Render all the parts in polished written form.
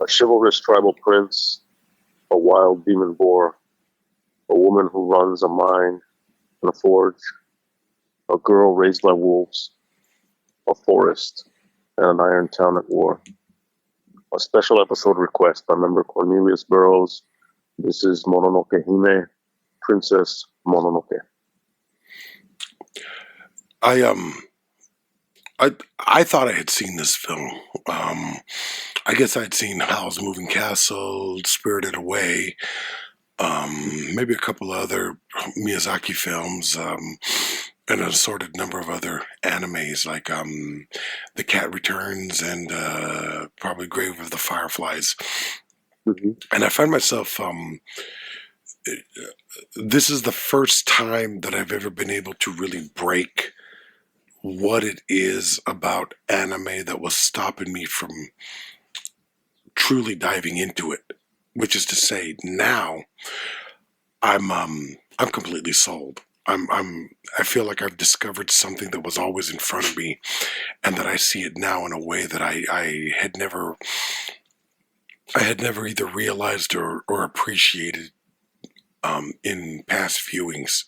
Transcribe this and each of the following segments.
A chivalrous tribal prince, a wild demon boar, a woman who runs a mine and a forge, a girl raised by wolves, a forest, and an iron town at war. A special episode request by member Cornelius Burrows. This is Mononoke Hime, Princess Mononoke. I thought I had seen this film. I guess I'd seen Howl's Moving Castle, Spirited Away, maybe a couple other Miyazaki films, and an assorted number of other animes like The Cat Returns and probably Grave of the Fireflies. Mm-hmm. And I find myself, this is the first time that I've ever been able to really break what it is about anime that was stopping me from truly diving into it. Which is to say, now I'm completely sold. I feel like I've discovered something that was always in front of me, and that I see it now in a way that I had never either realized or appreciated in past viewings.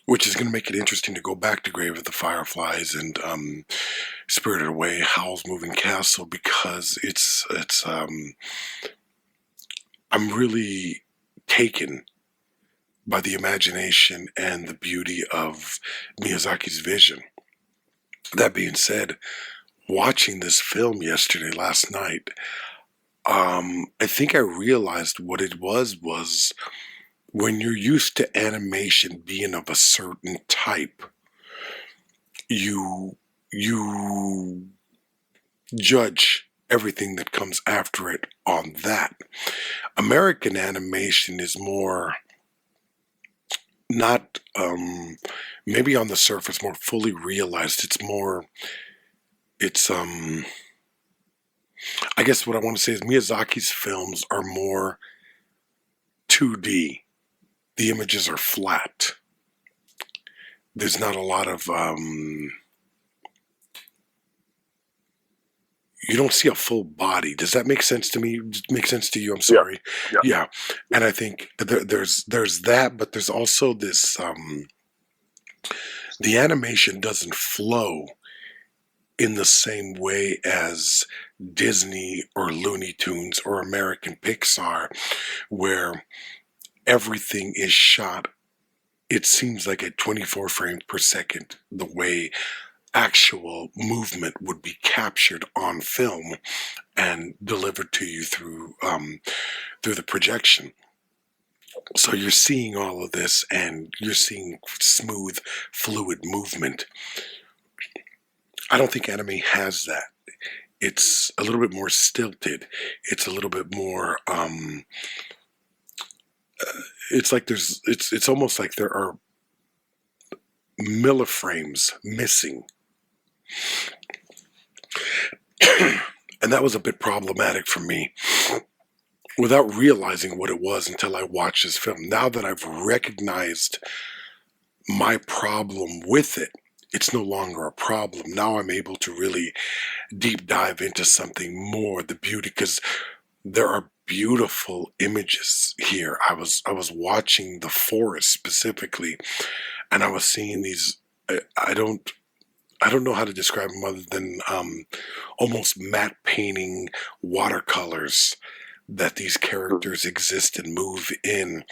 Which is going to make it interesting to go back to Grave of the Fireflies and Spirited Away, Howl's Moving Castle, because it's I'm really taken by the imagination and the beauty of Miyazaki's vision. That being said, watching this film last night, I think I realized what it was when you're used to animation being of a certain type, you judge everything that comes after it on that. American animation is more not maybe on the surface more fully realized. It's I guess what I want to say is Miyazaki's films are more 2D. The images are flat. There's not a lot of you don't see a full body. Does that make sense to me? Make sense to you? I'm sorry. Yeah. And I think there's that, but there's also this the animation doesn't flow in the same way as Disney or Looney Tunes or American Pixar, where everything is shot, it seems like at 24 frames per second, the way actual movement would be captured on film and delivered to you through the projection. So you're seeing all of this and you're seeing smooth, fluid movement. I don't think anime has that. It's a little bit more stilted. It's a little bit more it's like it's almost like there are milliframes missing. And that was a bit problematic for me without realizing what it was until I watched this film. Now that I've recognized my problem with it, it's no longer a problem. Now I'm able to really deep dive into something more, the beauty, because there are beautiful images here. I was watching the forest specifically, and I was seeing these. I don't know how to describe them other than almost matte painting watercolors that these characters exist and move in.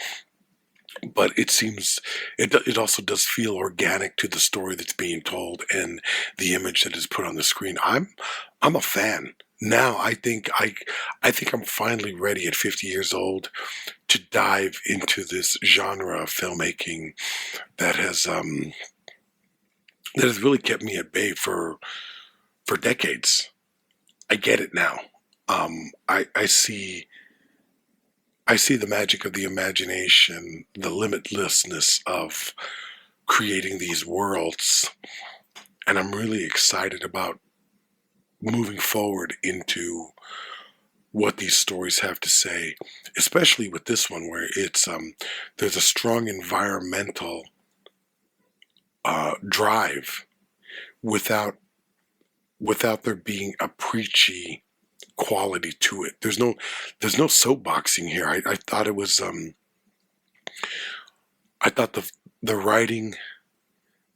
But it seems it also does feel organic to the story that's being told and the image that is put on the screen. I'm a fan. Now I think I'm finally ready at 50 years old to dive into this genre of filmmaking that has really kept me at bay for decades. I get it now. I see the magic of the imagination, the limitlessness of creating these worlds, and I'm really excited about moving forward into what these stories have to say, especially with this one where it's there's a strong environmental drive without there being a preachy quality to it. There's no soapboxing here. I thought it was I thought the writing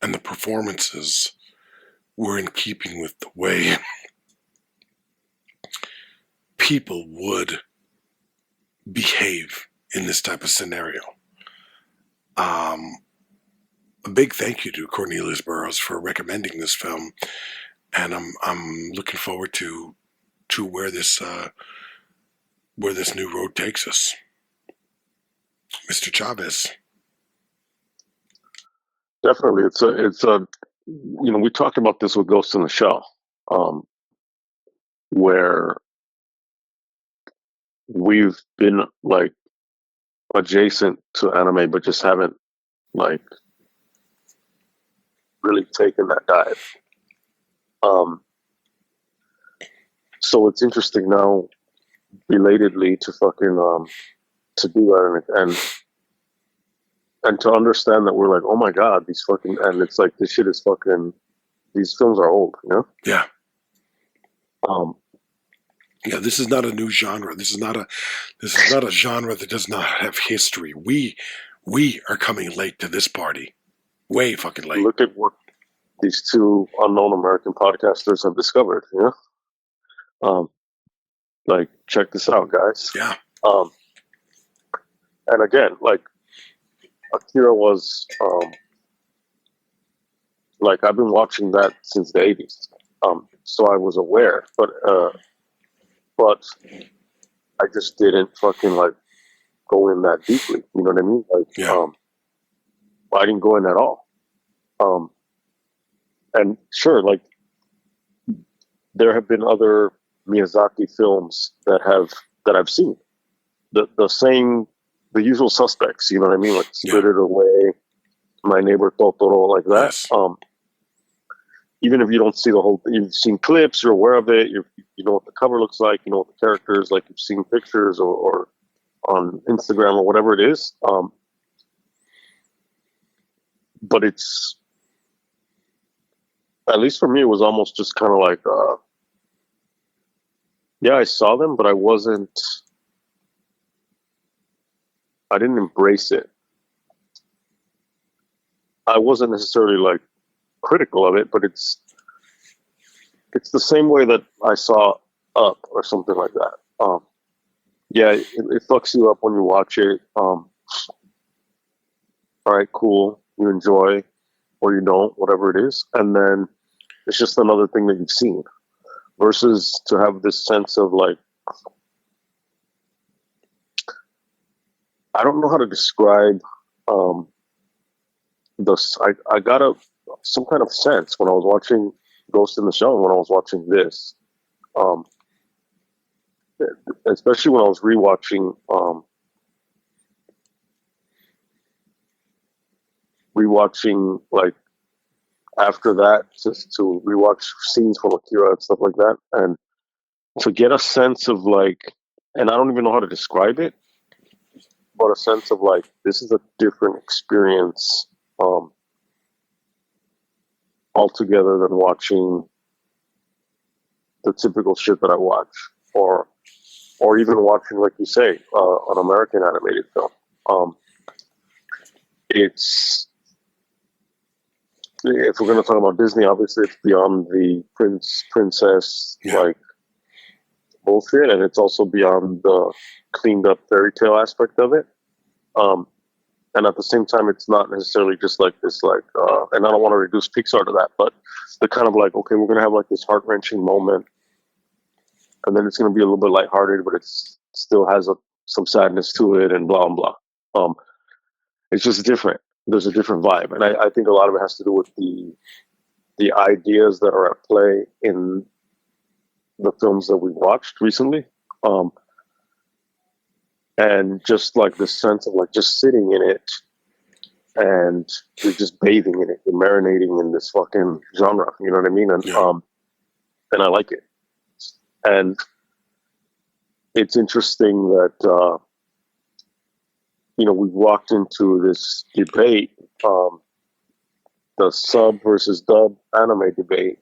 and the performances were in keeping with the way people would behave in this type of scenario. A big thank you to Cornelius Burroughs for recommending this film, and I'm looking forward to where this new road takes us. Mr. Chavez. Definitely, it's a we talked about this with Ghost in the Shell, where we've been like adjacent to anime, but just haven't like really taken that dive. So it's interesting now, belatedly, to fucking to do that and to understand that we're like, oh my god, these fucking, and it's like this shit is fucking, these films are old, you know? Yeah. Yeah, this is not a new genre. This is not a genre that does not have history. We are coming late to this party. Way fucking late. Look at what these two unknown American podcasters have discovered, you know? Like, check this out, guys. Yeah. And again, like, Akira was, like, I've been watching that since the 80s. So I was aware, but I just didn't fucking, like, go in that deeply. You know what I mean? Like, yeah. I didn't go in at all. And sure, like, there have been other Miyazaki films that I've seen. The usual suspects, you know what I mean? Like Spirited Away, My Neighbor Totoro, like that. Yes. Even if you don't see the whole thing, you've seen clips, you're aware of it, you know what the cover looks like, you know what the characters, like you've seen pictures or on Instagram or whatever it is. But it's, at least for me, it was almost just kind of like, yeah, I saw them, but I didn't embrace it. I wasn't necessarily like critical of it, but it's the same way that I saw Up or something like that. Yeah, it fucks you up when you watch it. All right, cool. You enjoy or you don't, whatever it is. And then it's just another thing that you've seen. Versus to have this sense of like, I don't know how to describe I got some kind of sense when I was watching Ghost in the Shell and when I was watching this. Especially when I was rewatching like after that, just to rewatch scenes from Akira and stuff like that, and to get a sense of like, and I don't even know how to describe it, but a sense of like, this is a different experience altogether than watching the typical shit that I watch, or even watching, like you say, an American animated film. It's, if we're going to talk about Disney, obviously it's beyond the princess like bullshit, and it's also beyond the cleaned up fairy tale aspect of it. And at the same time, it's not necessarily just like this, like, and I don't want to reduce Pixar to that, but the kind of like, okay, we're going to have like this heart wrenching moment, and then it's going to be a little bit lighthearted, but it's still has some sadness to it, and blah blah. It's just different. There's a different vibe, and I think a lot of it has to do with the ideas that are at play in the films that we watched recently, and just like the sense of like just sitting in it, and you're just bathing in it, you're marinating in this fucking genre. You know what I mean? And and I like it. And it's interesting that we've walked into this debate, the sub versus dub anime debate,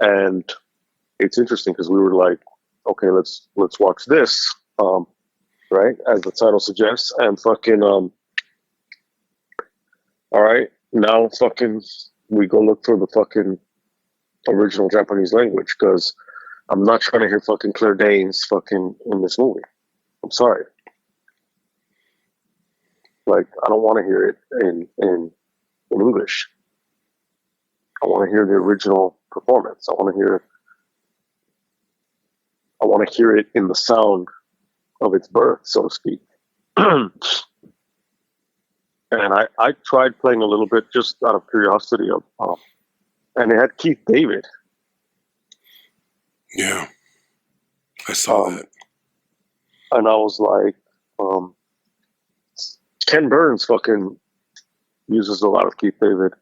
And it's interesting because we were like, okay, let's watch this, right, as the title suggests, and fucking all right, now fucking we go look for the fucking original Japanese language because I'm not trying to hear fucking Claire Danes fucking in this movie. I'm sorry. Like, I don't want to hear it in English. I want to hear the original performance. I want to hear it in the sound of its birth, so to speak. And I tried playing a little bit just out of curiosity of, and it had Keith David. Yeah, I saw that. And I was like, Ken Burns fucking uses a lot of Keith David,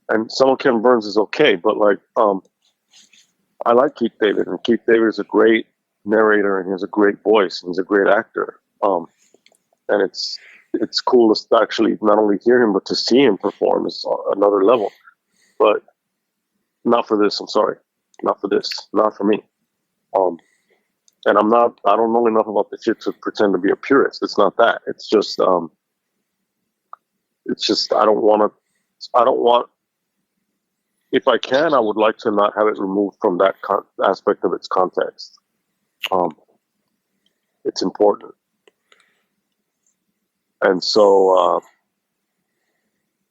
and some of Ken Burns is okay, but like, I like Keith David, and Keith David is a great narrator, and he has a great voice, and he's a great actor. And it's cool to actually not only hear him, but to see him perform is another level. But not for this. I'm sorry, not for this. Not for me. And I don't know enough about the shit to pretend to be a purist. It's not that. It's just I don't want, if I can, I would like to not have it removed from that aspect of its context. It's important. And so,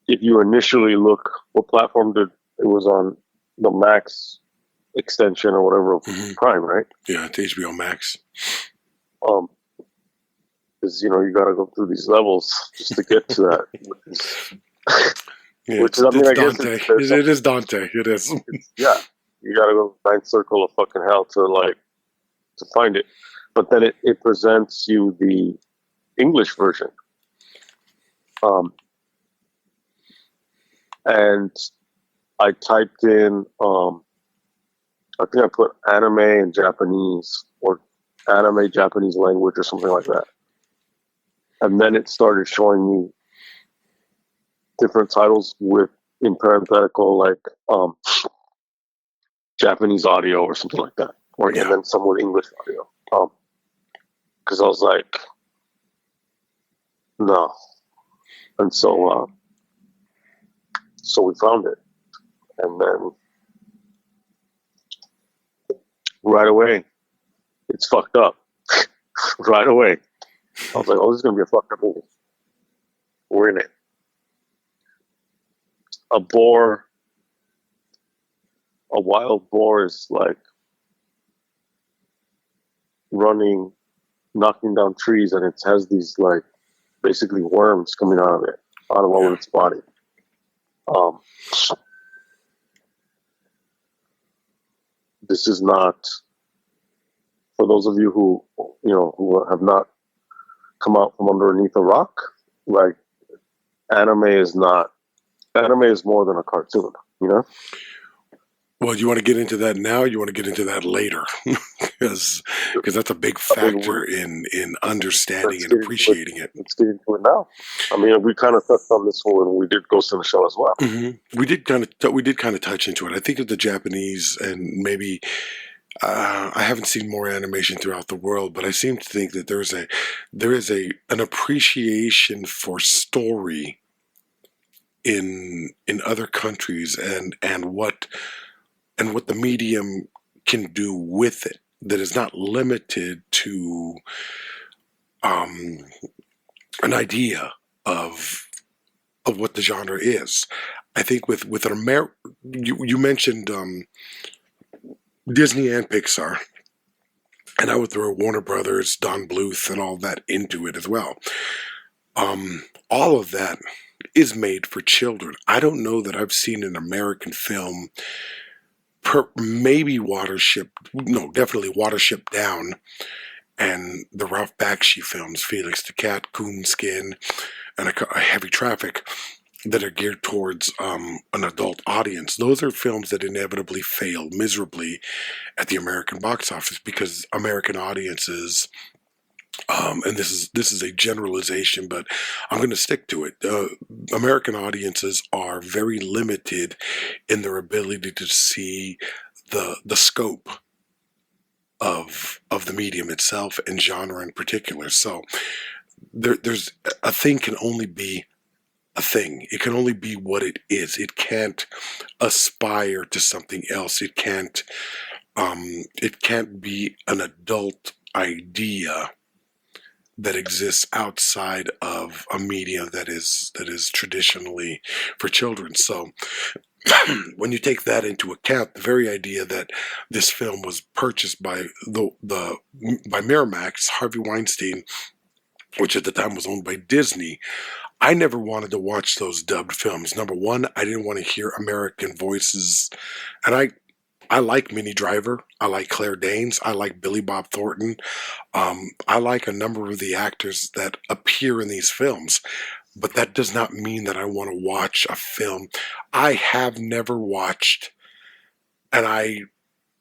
if you initially look, what platform it was on, the Max extension or whatever of Prime, right? Yeah, it's HBO Max. Because you got to go through these levels just to get to that. Yeah, it's Dante. It is Dante. It is. Yeah, you got to go ninth circle of fucking hell to find it. But then it presents you the English version. And I typed in, I think I put anime and Japanese, or anime Japanese language or something like that. And then it started showing me different titles in parenthetical, like Japanese audio or something like that. And then some with English audio. Because I was like, no. And so we found it. And then right away, it's fucked up. Right away. I was like, oh, this is going to be a fucked up movie. We're in it. A wild boar is like running, knocking down trees, and it has these like basically worms coming out of all of its body. This is not, for those of you who have not come out from underneath a rock, like, anime is more than a cartoon, Well, you want to get into that now? You want to get into that later? Because that's a big factor in understanding and appreciating it. Let's get into it now. I mean, we kind of touched on this when we did Ghost in the Shell as well. Mm-hmm. We did kind of touch into it. I think of the Japanese, and maybe I haven't seen more animation throughout the world, but I seem to think that there is an appreciation for story in other countries, and what the medium can do with it, that is not limited to an idea of what the genre is. I think with you mentioned Disney and Pixar, and I would throw Warner Brothers, Don Bluth, and all that into it as well. All of that is made for children. I don't know that I've seen an American film, definitely Watership Down, and the Ralph Bakshi films, Felix the Cat, Coonskin, and a Heavy Traffic, that are geared towards an adult audience. Those are films that inevitably fail miserably at the American box office, because American audiences, and this is a generalization, but I'm going to stick to it. American audiences are very limited in their ability to see the scope of the medium itself and genre in particular. So there's a thing can only be a thing. It can only be what it is. It can't aspire to something else. It can't be an adult idea that exists outside of a media that is traditionally for children. So when you take that into account, the very idea that this film was purchased by by Miramax, Harvey Weinstein, which at the time was owned by Disney, I never wanted to watch those dubbed films. Number one, I didn't want to hear American voices, and I like Minnie Driver. I like Claire Danes. I like Billy Bob Thornton. I like a number of the actors that appear in these films, but that does not mean that I want to watch a film. I have never watched, and I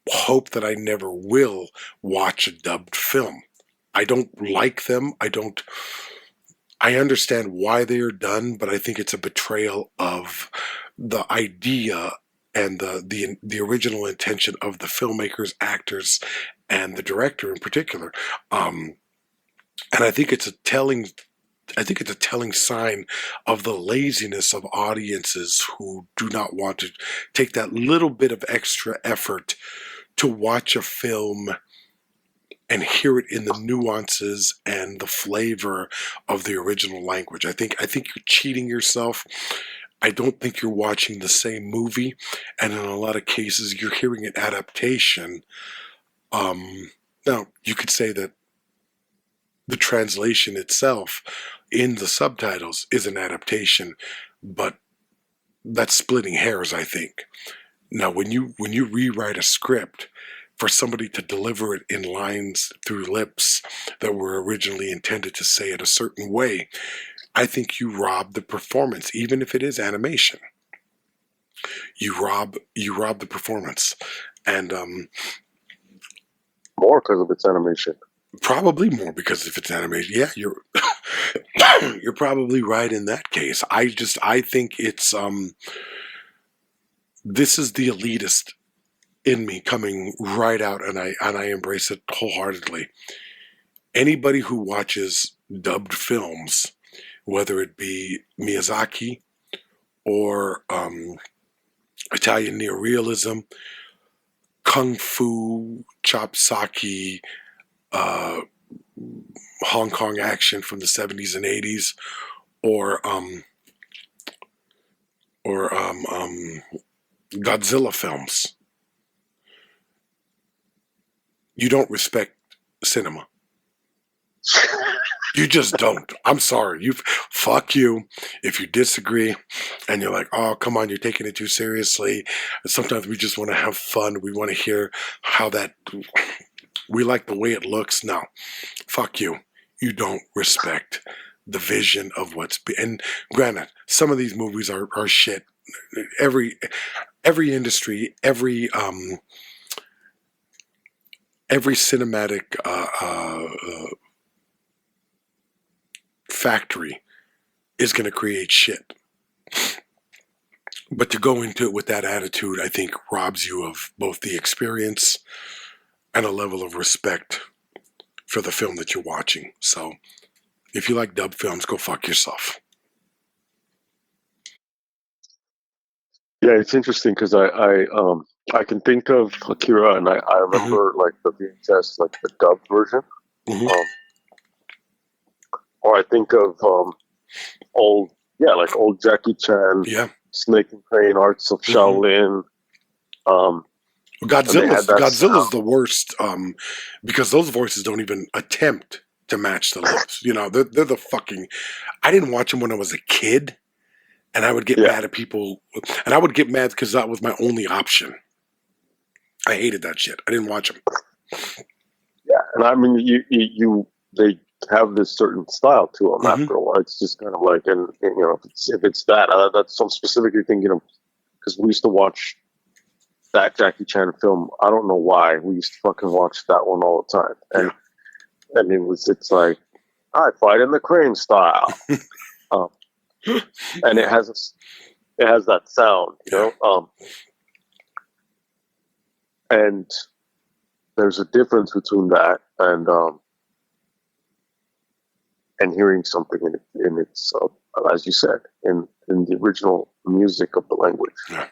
hope that I never will watch a dubbed film. I don't like them. I understand why they are done, but I think it's a betrayal of the idea and the original intention of the filmmakers, actors, and the director in particular. And I think it's a telling sign of the laziness of audiences who do not want to take that little bit of extra effort to watch a film and hear it in the nuances and the flavor of the original language. I think you're cheating yourself. I don't think you're watching the same movie, and in a lot of cases, you're hearing an adaptation. Now, you could say that the translation itself in the subtitles is an adaptation, but that's splitting hairs, I think. Now, when you rewrite a script for somebody to deliver it in lines through lips that were originally intended to say it a certain way, I think you rob the performance, even if it is animation. You rob the performance, and More because of its animation. probably more because if it's animation. Yeah, you're probably right in that case. I think it's this is the elitist in me coming right out, and I embrace it wholeheartedly. Anybody who watches dubbed films, whether it be Miyazaki or Italian neorealism, kung fu, chopsaki, Hong Kong action from the 70s and 80s, or Godzilla films, you don't respect cinema. You just don't. I'm sorry. Fuck you if you disagree and you're like, oh, come on, you're taking it too seriously. Sometimes we just want to have fun. We want to hear how that, we like the way it looks. No, fuck you. You don't respect the vision of and granted, some of these movies are shit. Every industry, every cinematic factory is going to create shit. But to go into it with that attitude, I think robs you of both the experience and a level of respect for the film that you're watching. So if you like dub films, go fuck yourself. Yeah, it's interesting because I can think of Akira, and I remember like the VHS, like the dubbed version. Mm-hmm. Or I think of old Jackie Chan, Yeah. Snake and Crane, Arts of Shaolin. Godzilla's the worst because those voices don't even attempt to match the lips. You know, they're the fucking. I didn't watch them when I was a kid, and I would get mad at people, and I would get mad because that was my only option. I hated that shit. I didn't watch them. Yeah, and I mean, they have this certain style to them after a while. It's just kind of like, and you know, if it's that, that's I'm specifically thinking of, because we used to watch that Jackie Chan film. I don't know why we used to fucking watch that one all the time, and it's like, I fight in the crane style, and it has that sound, you know. And there's a difference between that and hearing something in its as you said, in the original music of the language. Yeah.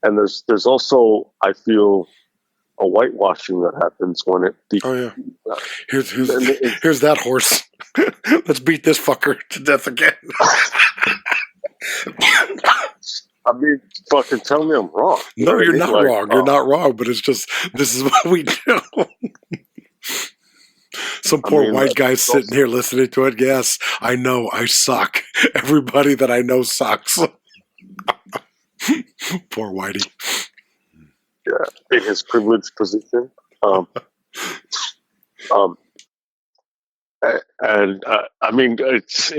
And there's also, I feel, a whitewashing that happens when it. Oh yeah. Here's that horse. Let's beat this fucker to death again. I mean, fucking tell me I'm wrong. No, you're not wrong. You're not wrong. But it's just this is what we do. Some poor white guy sitting here listening to it. Yes, I know. I suck. Everybody that I know sucks. Poor Whitey. Yeah, in his privileged position. And I mean, it's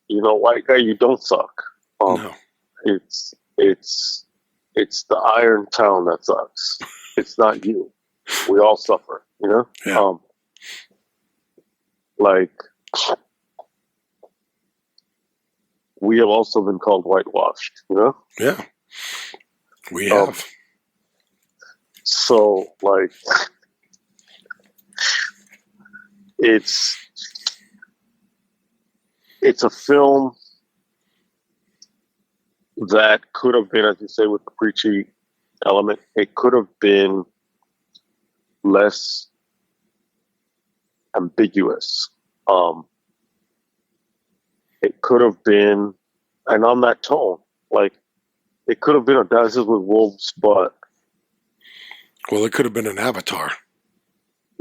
white guy, you don't suck. No. It's the Iron Town that sucks. It's not you. We all suffer, Yeah. Like, we have also been called whitewashed, Yeah. We have. So, like, it's a film that could have been, as you say, with the preachy element, it could have been less ambiguous. It could have been, and on that tone, like, it could have been a Dances with Wolves, but... Well, it could have been an Avatar.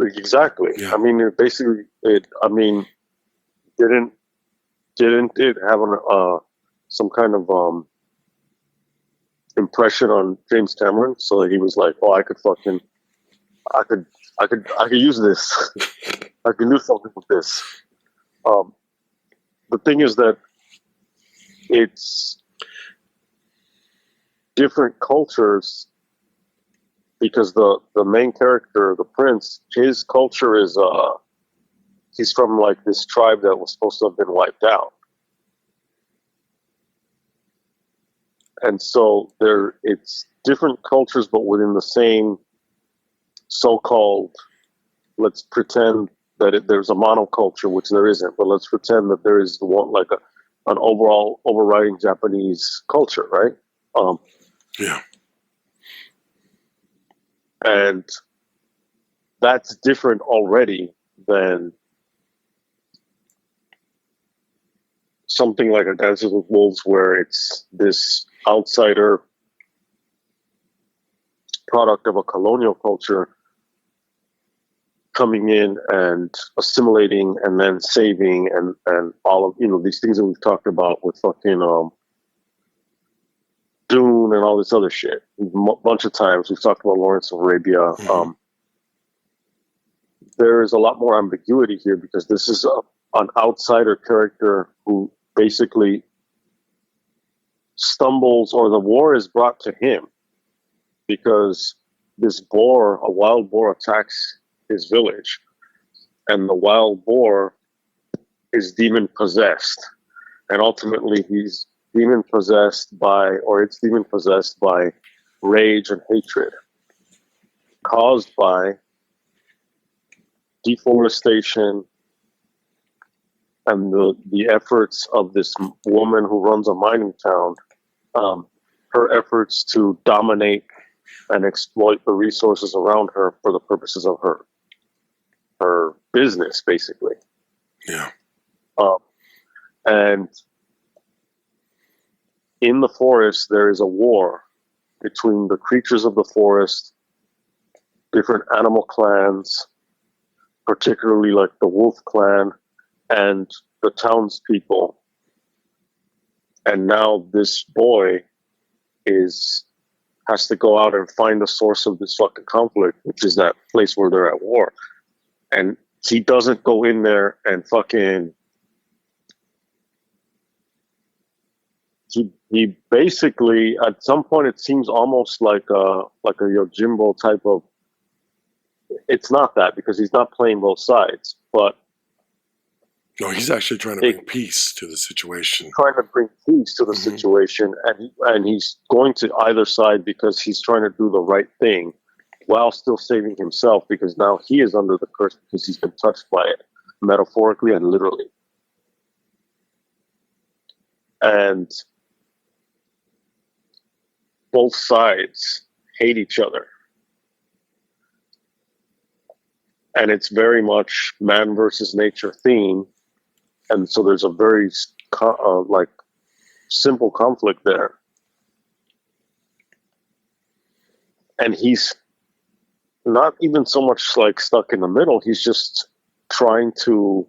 Exactly. Yeah. I mean, didn't it have some kind of impression on James Cameron? So he was like, "Oh, I could use this. I can do something with this." The thing is that it's different cultures, because the main character, the prince, his culture is he's from like this tribe that was supposed to have been wiped out. And so it's different cultures, but within the same so-called, let's pretend that there's a monoculture, which there isn't, but let's pretend that there is one, like an overall overriding Japanese culture, right? Yeah. And that's different already than something like a Dances with Wolves, where it's this outsider product of a colonial culture coming in and assimilating and then saving and all of these things that we've talked about with fucking Dune and all this other shit. A bunch of times we've talked about Lawrence of Arabia. Mm-hmm. There is a lot more ambiguity here, because this is an outsider character who basically stumbles, or the war is brought to him because this boar, a wild boar, attacks his village, and the wild boar is demon possessed, and ultimately it's demon possessed by rage and hatred caused by deforestation and the efforts of this woman who runs a mining town, her efforts to dominate and exploit the resources around her for the purposes of her business, basically. Yeah. And in the forest, there is a war between the creatures of the forest, different animal clans, particularly like the wolf clan, and the townspeople. And now this boy has to go out and find the source of this fucking conflict, which is that place where they're at war. And he doesn't go in there and fucking... He basically, at some point, it seems almost like a Yojimbo type of... It's not that, because he's not playing both sides, but No, he's actually trying to bring peace to the situation. Trying to bring peace to the situation, and he's going to either side because he's trying to do the right thing while still saving himself, because now he is under the curse because he's been touched by it, metaphorically and literally. And both sides hate each other. And it's very much man versus nature theme. And so there's a very simple conflict there. And he's not even so much like stuck in the middle. He's just trying to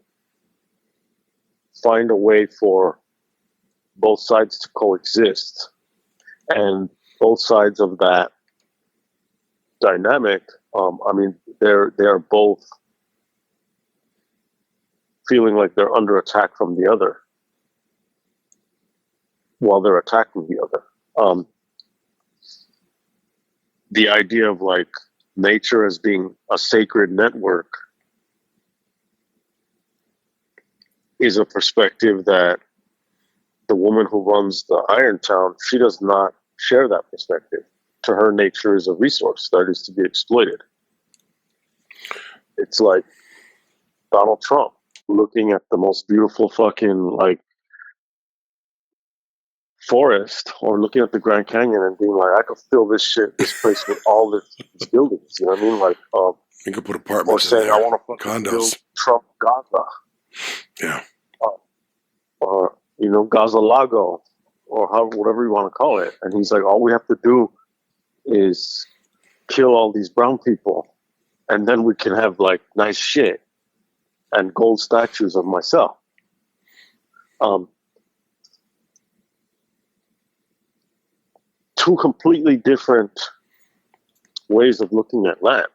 find a way for both sides to coexist. And both sides of that dynamic, they're both feeling like they're under attack from the other while they're attacking the other. The idea of like nature as being a sacred network is a perspective that the woman who runs the Iron Town, she does not share that perspective. To her, nature is a resource that is to be exploited. It's like Donald Trump looking at the most beautiful fucking like forest, or looking at the Grand Canyon and being like, I could fill this place with all these buildings. You know what I mean? Like, you could put apartments or saying, in there, I want to fucking build Trump Gaza. Yeah. Or, Gaza Lago, or whatever you want to call it. And he's like, all we have to do is kill all these brown people, and then we can have like nice shit and gold statues of myself. Two completely different ways of looking at land.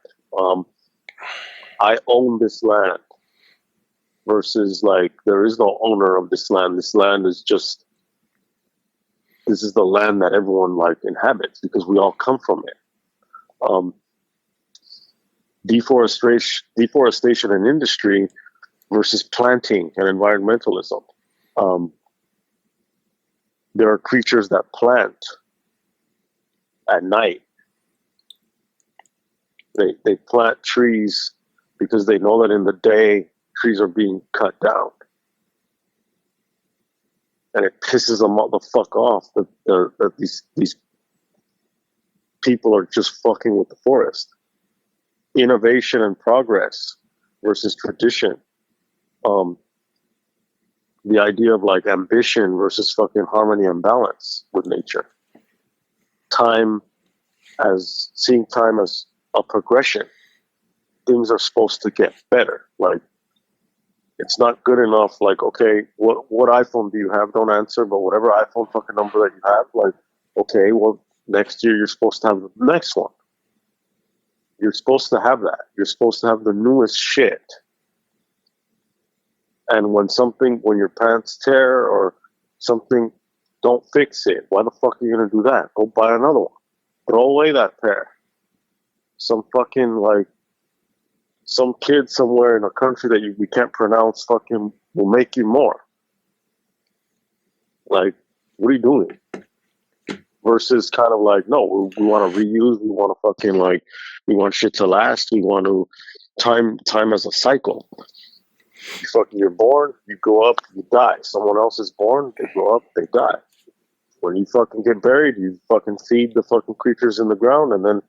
I own this land versus like there is no owner of this land. This land is just, this is the land that everyone like inhabits because we all come from it. Deforestation and industry versus planting and environmentalism. There are creatures that plant at night. They plant trees because they know that in the day trees are being cut down. And it pisses them the fuck off that these people are just fucking with the forest. Innovation and progress versus tradition. The idea of like ambition versus fucking harmony and balance with nature. Seeing time as a progression. Things are supposed to get better. Like, it's not good enough. Like, okay, what iPhone do you have? Don't answer, but whatever iPhone fucking number that you have, like, okay, well, next year you're supposed to have the next one. You're supposed to have that. You're supposed to have the newest shit. And when your pants tear or something, don't fix it. Why the fuck are you going to do that? Go buy another one. Throw away that pair. Some kid somewhere in a country that we can't pronounce fucking will make you more. Like, what are you doing? Versus kind of like, no, we want to reuse. We want to fucking like, we want shit to last. We want to time as a cycle. You're born, you grow up, you die. Someone else is born, they grow up, they die. When you fucking get buried, you fucking feed the fucking creatures in the ground, and then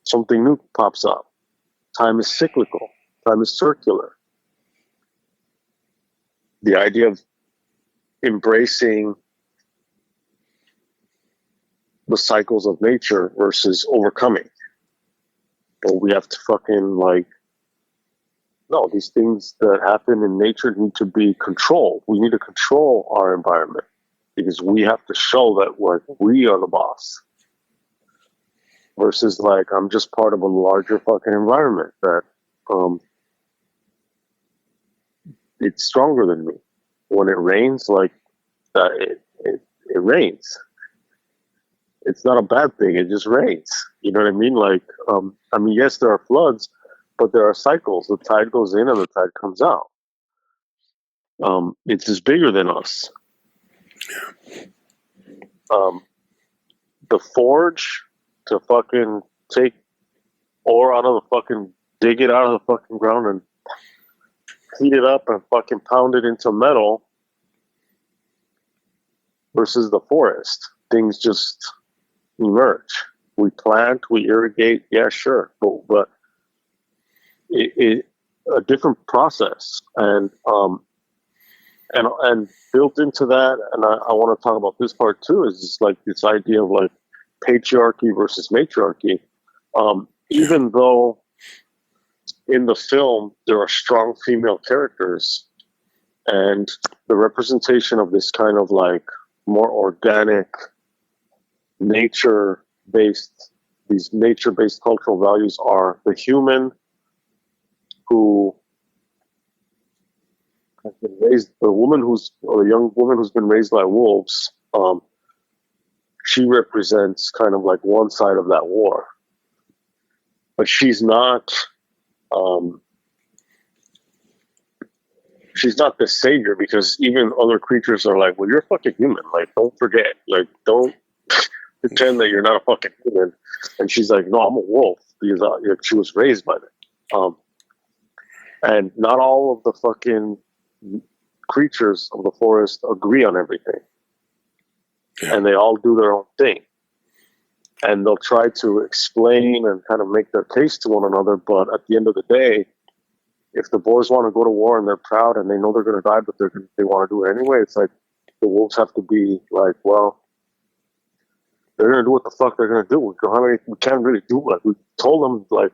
something new pops up. Time is cyclical. Time is circular. The idea of embracing the cycles of nature versus overcoming. Well, we have to fucking like, no, these things that happen in nature need to be controlled. We need to control our environment because we have to show that we are the boss. Versus like, I'm just part of a larger fucking environment that it's stronger than me. When it rains, like it rains. It's not a bad thing. It just rains. You know what I mean? Like, yes, there are floods, but there are cycles. The tide goes in and the tide comes out. It's just bigger than us. The forge to fucking take ore out of the fucking, dig it out of the fucking ground and heat it up and fucking pound it into metal versus the forest. Things just emerge. We plant, we irrigate, yeah, sure, but it a different process, and built into that, and I want to talk about this part too, is just like this idea of like patriarchy versus matriarchy. Even though in the film there are strong female characters, and the representation of this kind of like more organic nature-based cultural values are the human who has been raised, a young woman who's been raised by wolves. She represents kind of like one side of that war, but she's not the savior, because even other creatures are like, well, you're fucking human. Like, don't forget. Like, don't pretend that you're not a fucking human. And she's like, no, I'm a wolf, because she was raised by them. And not all of the fucking creatures of the forest agree on everything. Yeah. And they all do their own thing. And they'll try to explain and kind of make their case to one another. But at the end of the day, if the boys want to go to war and they're proud and they know they're going to die, but they want to do it anyway, it's like the wolves have to be like, well, they're going to do what the fuck they're going to do. We can't really do it. We told them like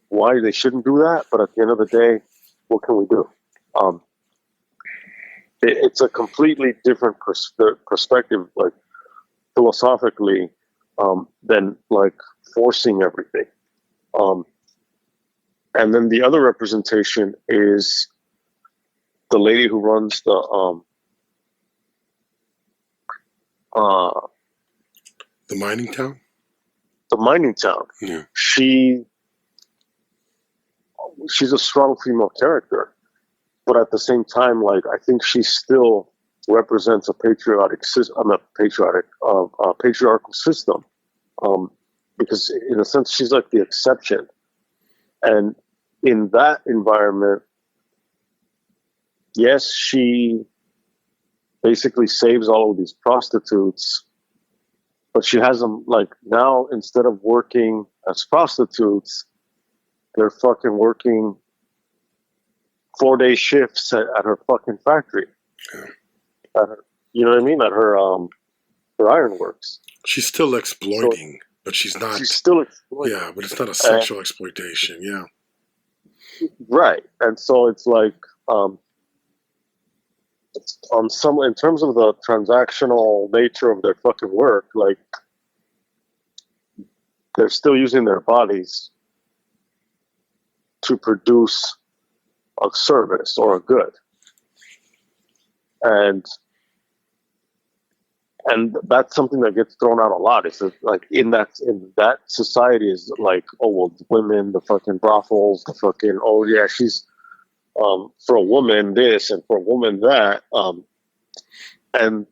why they shouldn't do that, but at the end of the day, what can we do? It's a completely different perspective, like philosophically, than like forcing everything. And then the other representation is the lady who runs the mining town. The mining town. Yeah. She's a strong female character, but at the same time, like I think she still represents a patriarchal system, because in a sense she's like the exception. And in that environment, yes, she basically saves all of these prostitutes, but she has them like now, instead of working as prostitutes, they're fucking working 4-day shifts at her fucking factory. At her, you know what I mean? At her ironworks. She's still exploiting. But she's not. She's still exploiting. Yeah, but it's not a sexual exploitation. Yeah. Right, and so it's like, it's in terms of the transactional nature of their fucking work, like they're still using their bodies to produce a service or a good, and that's something that gets thrown out a lot. It's like in that society is like, oh well, women, the fucking brothels, the fucking, oh yeah, she's for a woman this and for a woman that, and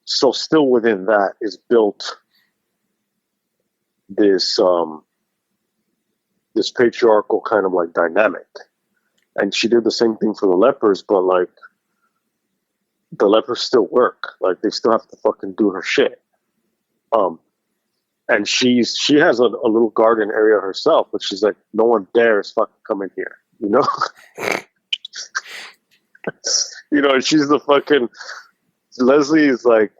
so still within that is built this this patriarchal kind of like dynamic. And she did the same thing for the lepers, but like the lepers still work. Like they still have to fucking do her shit. And she has a little garden area herself, but she's like, no one dares fucking come in here, you know? You know, and she's the fucking, Leslie is like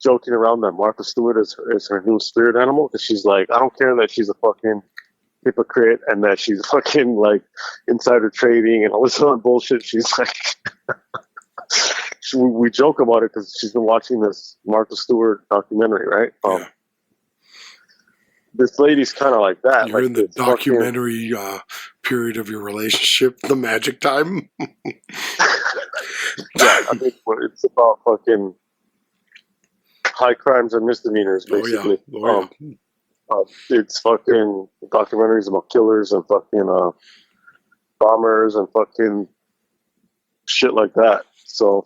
joking around that Martha Stewart is her new spirit animal, because she's like, I don't care that she's a fucking hypocrite and that she's fucking like insider trading and all this other bullshit. She's like, we joke about it because she's been watching this Martha Stewart documentary, right? This lady's kind of like that. You're like in the documentary period of your relationship, the magic time. Yeah, I think it's about fucking high crimes and misdemeanors, basically. Oh, yeah. It's fucking documentaries about killers and fucking bombers and fucking shit like that. So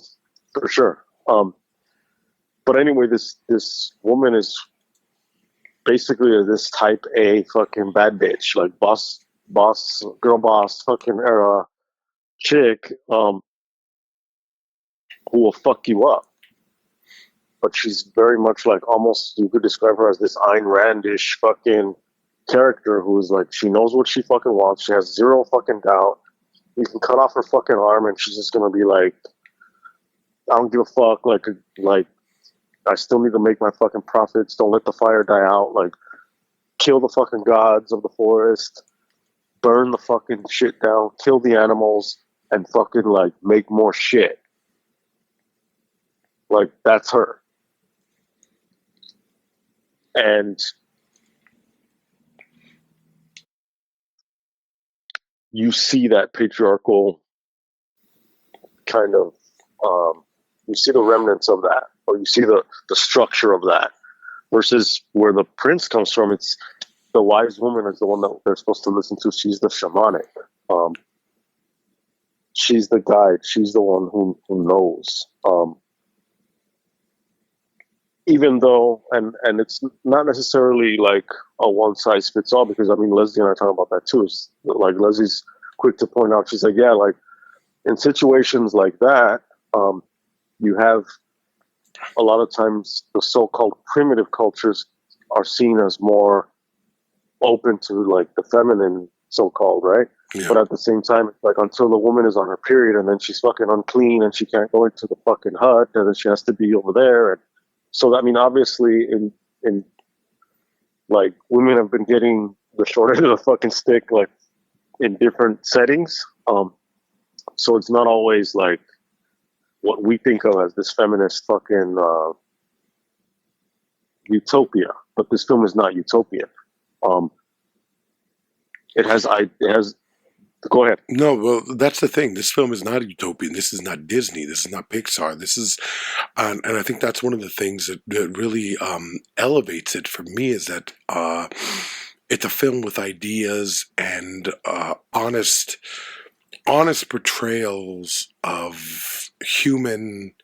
for sure. But anyway, this woman is basically this type A fucking bad bitch, like girl boss fucking era chick, who will fuck you up. But she's very much like, almost, you could describe her as this Ayn Randish fucking character who's like, she knows what she fucking wants. She has zero fucking doubt. You can cut off her fucking arm and she's just gonna be like, I don't give a fuck. Like I still need to make my fucking profits. Don't let the fire die out. Like, kill the fucking gods of the forest. Burn the fucking shit down. Kill the animals and fucking like make more shit. Like, that's her. And you see that patriarchal kind of, you see the remnants of that, or you see the structure of that, versus where the prince comes from. It's the wise woman is the one that they're supposed to listen to. She's the shamanic. She's the guide. She's the one who knows. Even though, and it's not necessarily like a one size fits all, because I mean, Leslie and I talk about that too. It's like, Leslie's quick to point out, she's like, yeah, like in situations like that, you have a lot of times the so-called primitive cultures are seen as more open to like the feminine, so-called, right? Yeah. But at the same time, it's like, until the woman is on her period and then she's fucking unclean and she can't go into the fucking hut, and then she has to be over there. And so, I mean, obviously, in like, women have been getting the short end of the fucking stick, like, in different settings. So it's not always like what we think of as this feminist fucking utopia. But this film is not utopian. It has. Go ahead. No, well, that's the thing. This film is not utopian. This is not Disney. This is not Pixar. This is, and I think that's one of the things that really elevates it for me, is that it's a film with ideas and honest portrayals of human.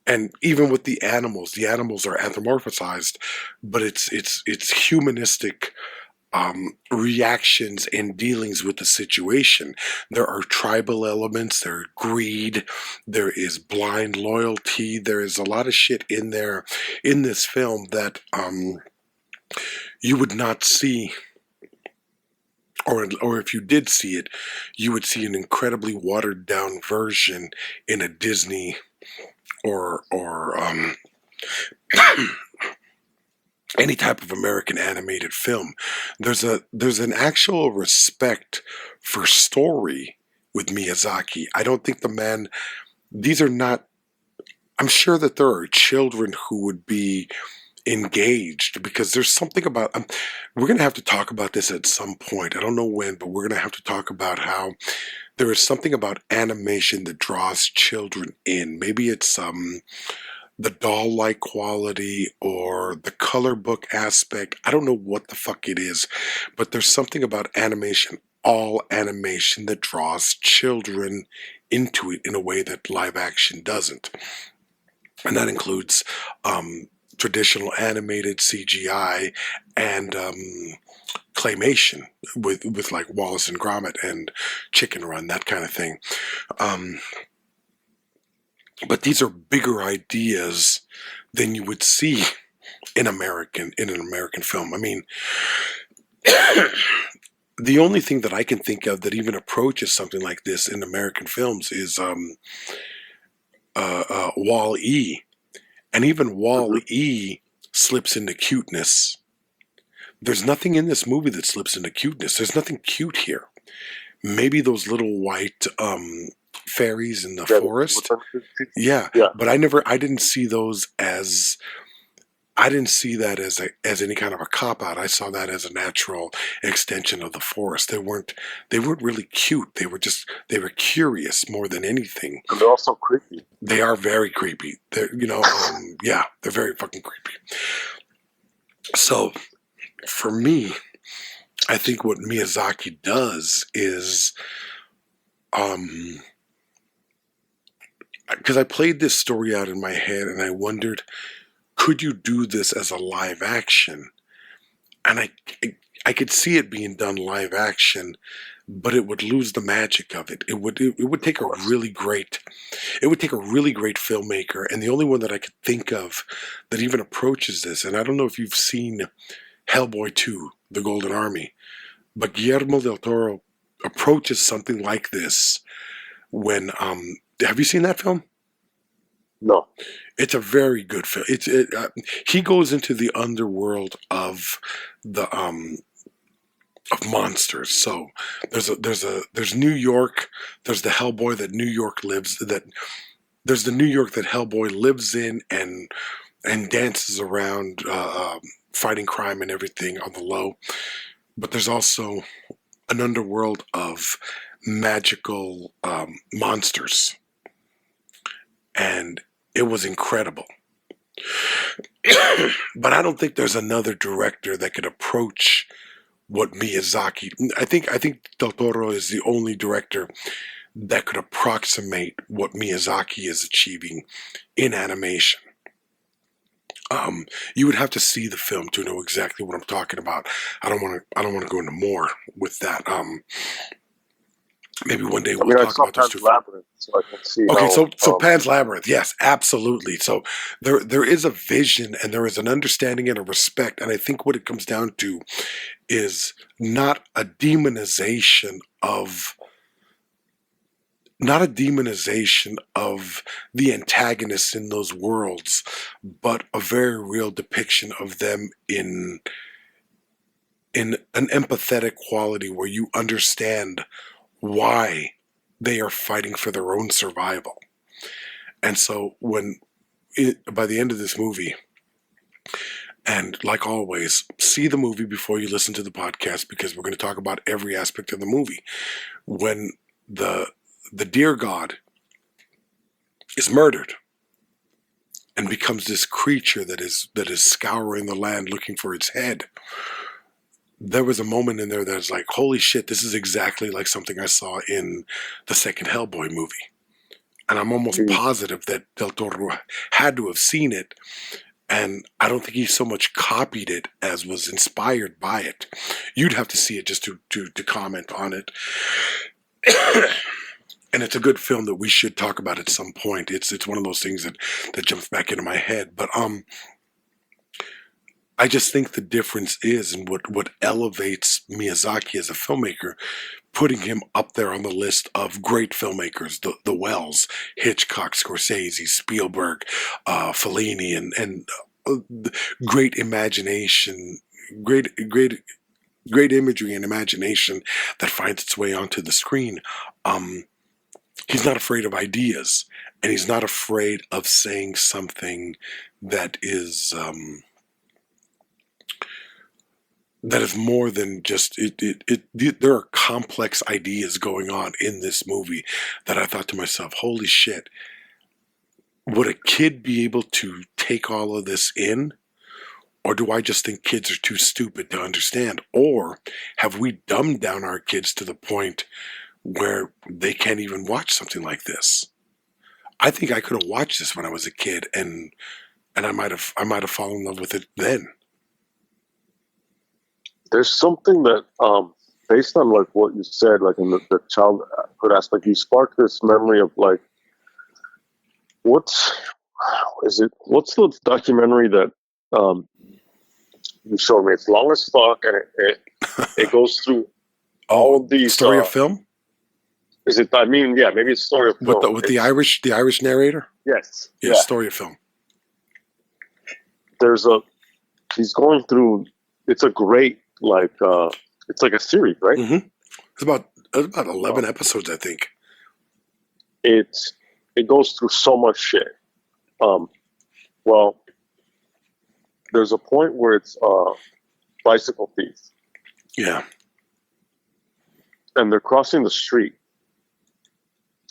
And even with the animals are anthropomorphized, but it's humanistic reactions and dealings with the situation. There are tribal elements, there are greed, there is blind loyalty, there is a lot of shit in there in this film that you would not see, or if you did see it, you would see an incredibly watered down version in a Disney or any type of American animated film. There's an actual respect for story with Miyazaki. I don't think these are not, I'm sure that there are children who would be engaged, because there's something about, we're going to have to talk about this at some point. I don't know when, but we're going to have to talk about how there is something about animation that draws children in. Maybe it's the doll-like quality or the color book aspect. I don't know what the fuck it is, but there's something about animation, all animation, that draws children into it in a way that live action doesn't. And that includes traditional animated CGI and claymation with like Wallace and Gromit and Chicken Run, that kind of thing. But these are bigger ideas than you would see in an American film. I mean, the only thing that I can think of that even approaches something like this in American films is Wall-E. And even Wall-E slips into cuteness. There's nothing in this movie that slips into cuteness. There's nothing cute here. Maybe those little white fairies in the forest. Yeah, but I didn't see those as, I didn't see that as any kind of a cop-out. I saw that as a natural extension of the forest. They weren't really cute. They were curious more than anything. And they're also creepy. They are very creepy. They're, yeah, they're very fucking creepy. So, for me, I think what Miyazaki does is, because I played this story out in my head and I wondered, could you do this as a live action? And I could see it being done live action, but it would lose the magic of it. It would take a really great filmmaker, and the only one that I could think of that even approaches this, and I don't know if you've seen Hellboy 2, The Golden Army, but Guillermo del Toro approaches something like this when have you seen that film? No. It's a very good film. He goes into the underworld of the of monsters. So there's New York. There's the Hellboy that New York lives. There's the New York that Hellboy lives in and dances around, fighting crime and everything on the low. But there's also an underworld of magical monsters, and it was incredible. But I don't think there's another director that could approach what Miyazaki. I think Del Toro is the only director that could approximate what Miyazaki is achieving in animation. You would have to see the film to know exactly what I'm talking about. I don't want to go into more with that. Maybe one day we'll talk about those two. Labyrinth, so I can see. Okay, so Pan's Labyrinth, yes, absolutely. So there is a vision and there is an understanding and a respect, and I think what it comes down to is not a demonization of the antagonists in those worlds, but a very real depiction of them in an empathetic quality where you understand why they are fighting for their own survival. And so by the end of this movie, and like always, see the movie before you listen to the podcast, because we're going to talk about every aspect of the movie. When the deer god is murdered and becomes this creature that is scouring the land looking for its head, there was a moment in there that was like, holy shit, this is exactly like something I saw in the second Hellboy movie. And I'm almost positive that Del Toro had to have seen it, and I don't think he so much copied it as was inspired by it. You'd have to see it just to comment on it. And it's a good film that we should talk about at some point. It's one of those things that jumps back into my head. But I just think the difference is, and what elevates Miyazaki as a filmmaker, putting him up there on the list of great filmmakers, the Wells, Hitchcock, Scorsese, Spielberg, Fellini, and great imagination, great imagery and imagination that finds its way onto the screen. He's not afraid of ideas, and he's not afraid of saying something that is more than just there are complex ideas going on in this movie that I thought to myself, holy shit, would a kid be able to take all of this in? Or do I just think kids are too stupid to understand? Or have we dumbed down our kids to the point where they can't even watch something like this? I think I could have watched this when I was a kid, and I might have fallen in love with it then. There's something that, based on like what you said, like in the childhood aspect, you sparked this memory of like, what's the documentary that you showed me? It's long as fuck, and it goes through all of these. Story of Film? Is it? I mean, yeah, maybe it's Story of Film. With the Irish narrator? Yes. Yeah, Story of Film. He's going through. It's a great it's like a series, right? Mm-hmm. It's about 11 episodes, I think. It goes through so much shit. Well, there's a point where it's bicycle thieves. Yeah. And they're crossing the street,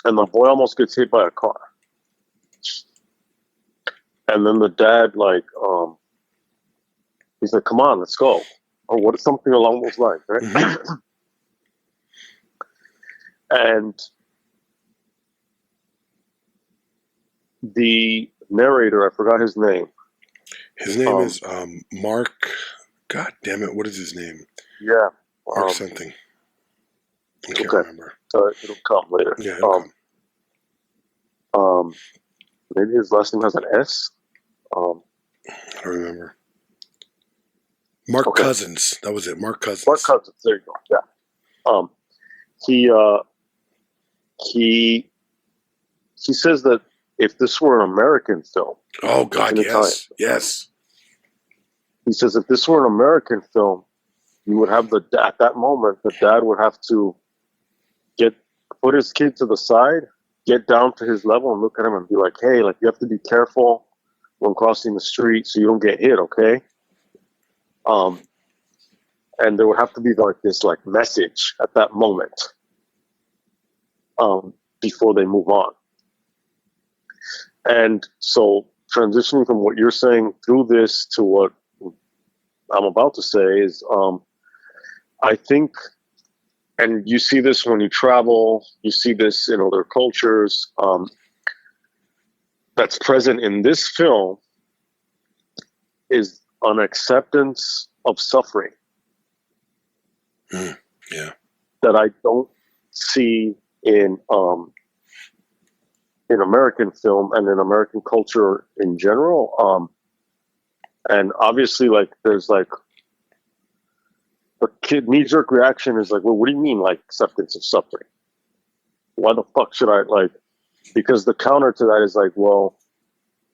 and the boy almost gets hit by a car. And then the dad, he's like, "Come on, let's go," or what? Something along those lines, right? Mm-hmm. And the narrator, I forgot his name. His name is Mark. God damn it! What is his name? Yeah, Mark something. I can't remember. It'll come later. Yeah, it'll come. Maybe his last name has an S. I don't remember. Mark Cousins. That was it. Mark Cousins. Mark Cousins. There you go. Yeah. He says that if this were an American film. Oh God, yes, yes. He says if this were an American film, you would have at that moment the dad would have to put his kid to the side, get down to his level, and look at him and be like, "Hey, like you have to be careful when crossing the street so you don't get hit, okay?" And there would have to be like this like message at that moment, before they move on. And so transitioning from what you're saying through this to what I'm about to say is, I think, and you see this when you travel, you see this in other cultures, that's present in this film is an acceptance of suffering. Yeah. That I don't see in American film and in American culture in general. And obviously, like, there's like a kid knee-jerk reaction is like, well, what do you mean, like, acceptance of suffering? Why the fuck should I, like, because the counter to that is like, well,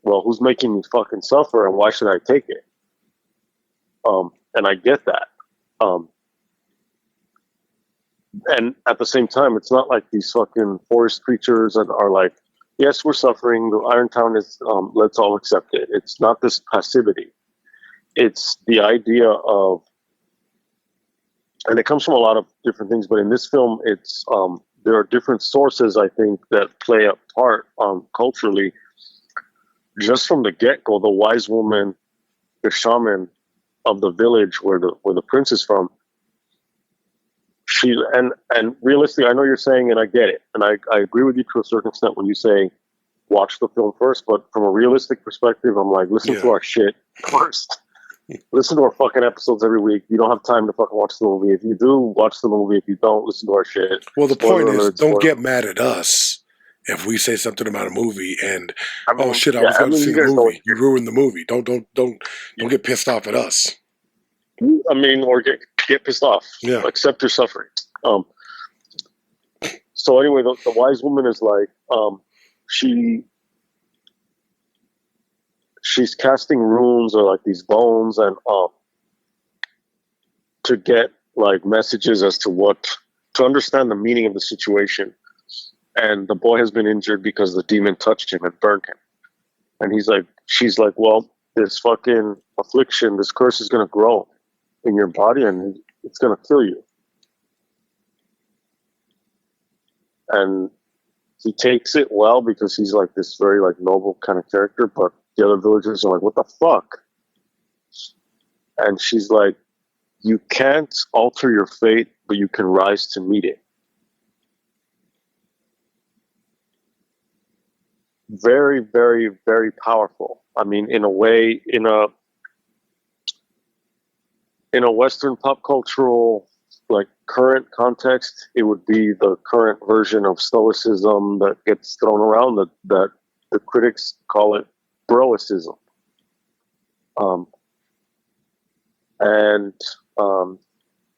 who's making me fucking suffer and why should I take it? And I get that. And at the same time, it's not like these fucking forest creatures and are like, yes, we're suffering. The Iron Town is, let's all accept it. It's not this passivity. It's the idea of, and it comes from a lot of different things, but in this film, it's, there are different sources, I think, that play a part, culturally. Just from the get-go, the wise woman, the shaman of the village where the prince is from, and realistically, I know you're saying, and I get it, and I agree with you to a certain extent when you say watch the film first, but from a realistic perspective, I'm like, listen to our shit first. Listen to our fucking episodes every week. You don't have time to fucking watch the movie. If you do, watch the movie. If you don't, listen to our shit. Well, the point is, don't get mad at us if we say something about a movie and, I was going to see the movie. You ruined the movie. Don't get pissed off at us. I mean, or get pissed off. Yeah. Accept your suffering. So anyway, the wise woman is like, she's casting runes or like these bones and to get like messages as to to understand the meaning of the situation. And the boy has been injured because the demon touched him and burned him. And she's like, well, this fucking affliction, this curse is going to grow in your body and it's going to kill you. And he takes it well because he's like this very like noble kind of character, but the other villagers are like, what the fuck? And she's like, you can't alter your fate, but you can rise to meet it. Very, very, very powerful. I mean, in a way, in a Western pop cultural, like current context, it would be the current version of stoicism that gets thrown around that the critics call it broicism.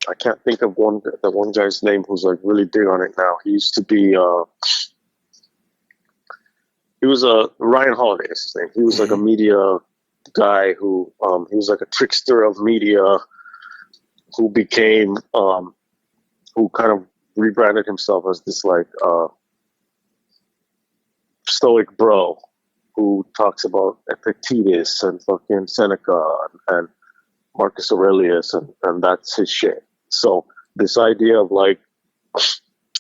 I can't think of the one guy's name who's like really big on it now. He used to be, he was Ryan Holiday is his name. He was like a media guy who, he was like a trickster of media who became, who kind of rebranded himself as this like, stoic bro who talks about Epictetus and fucking Seneca and Marcus Aurelius and that's his shit. So this idea of like,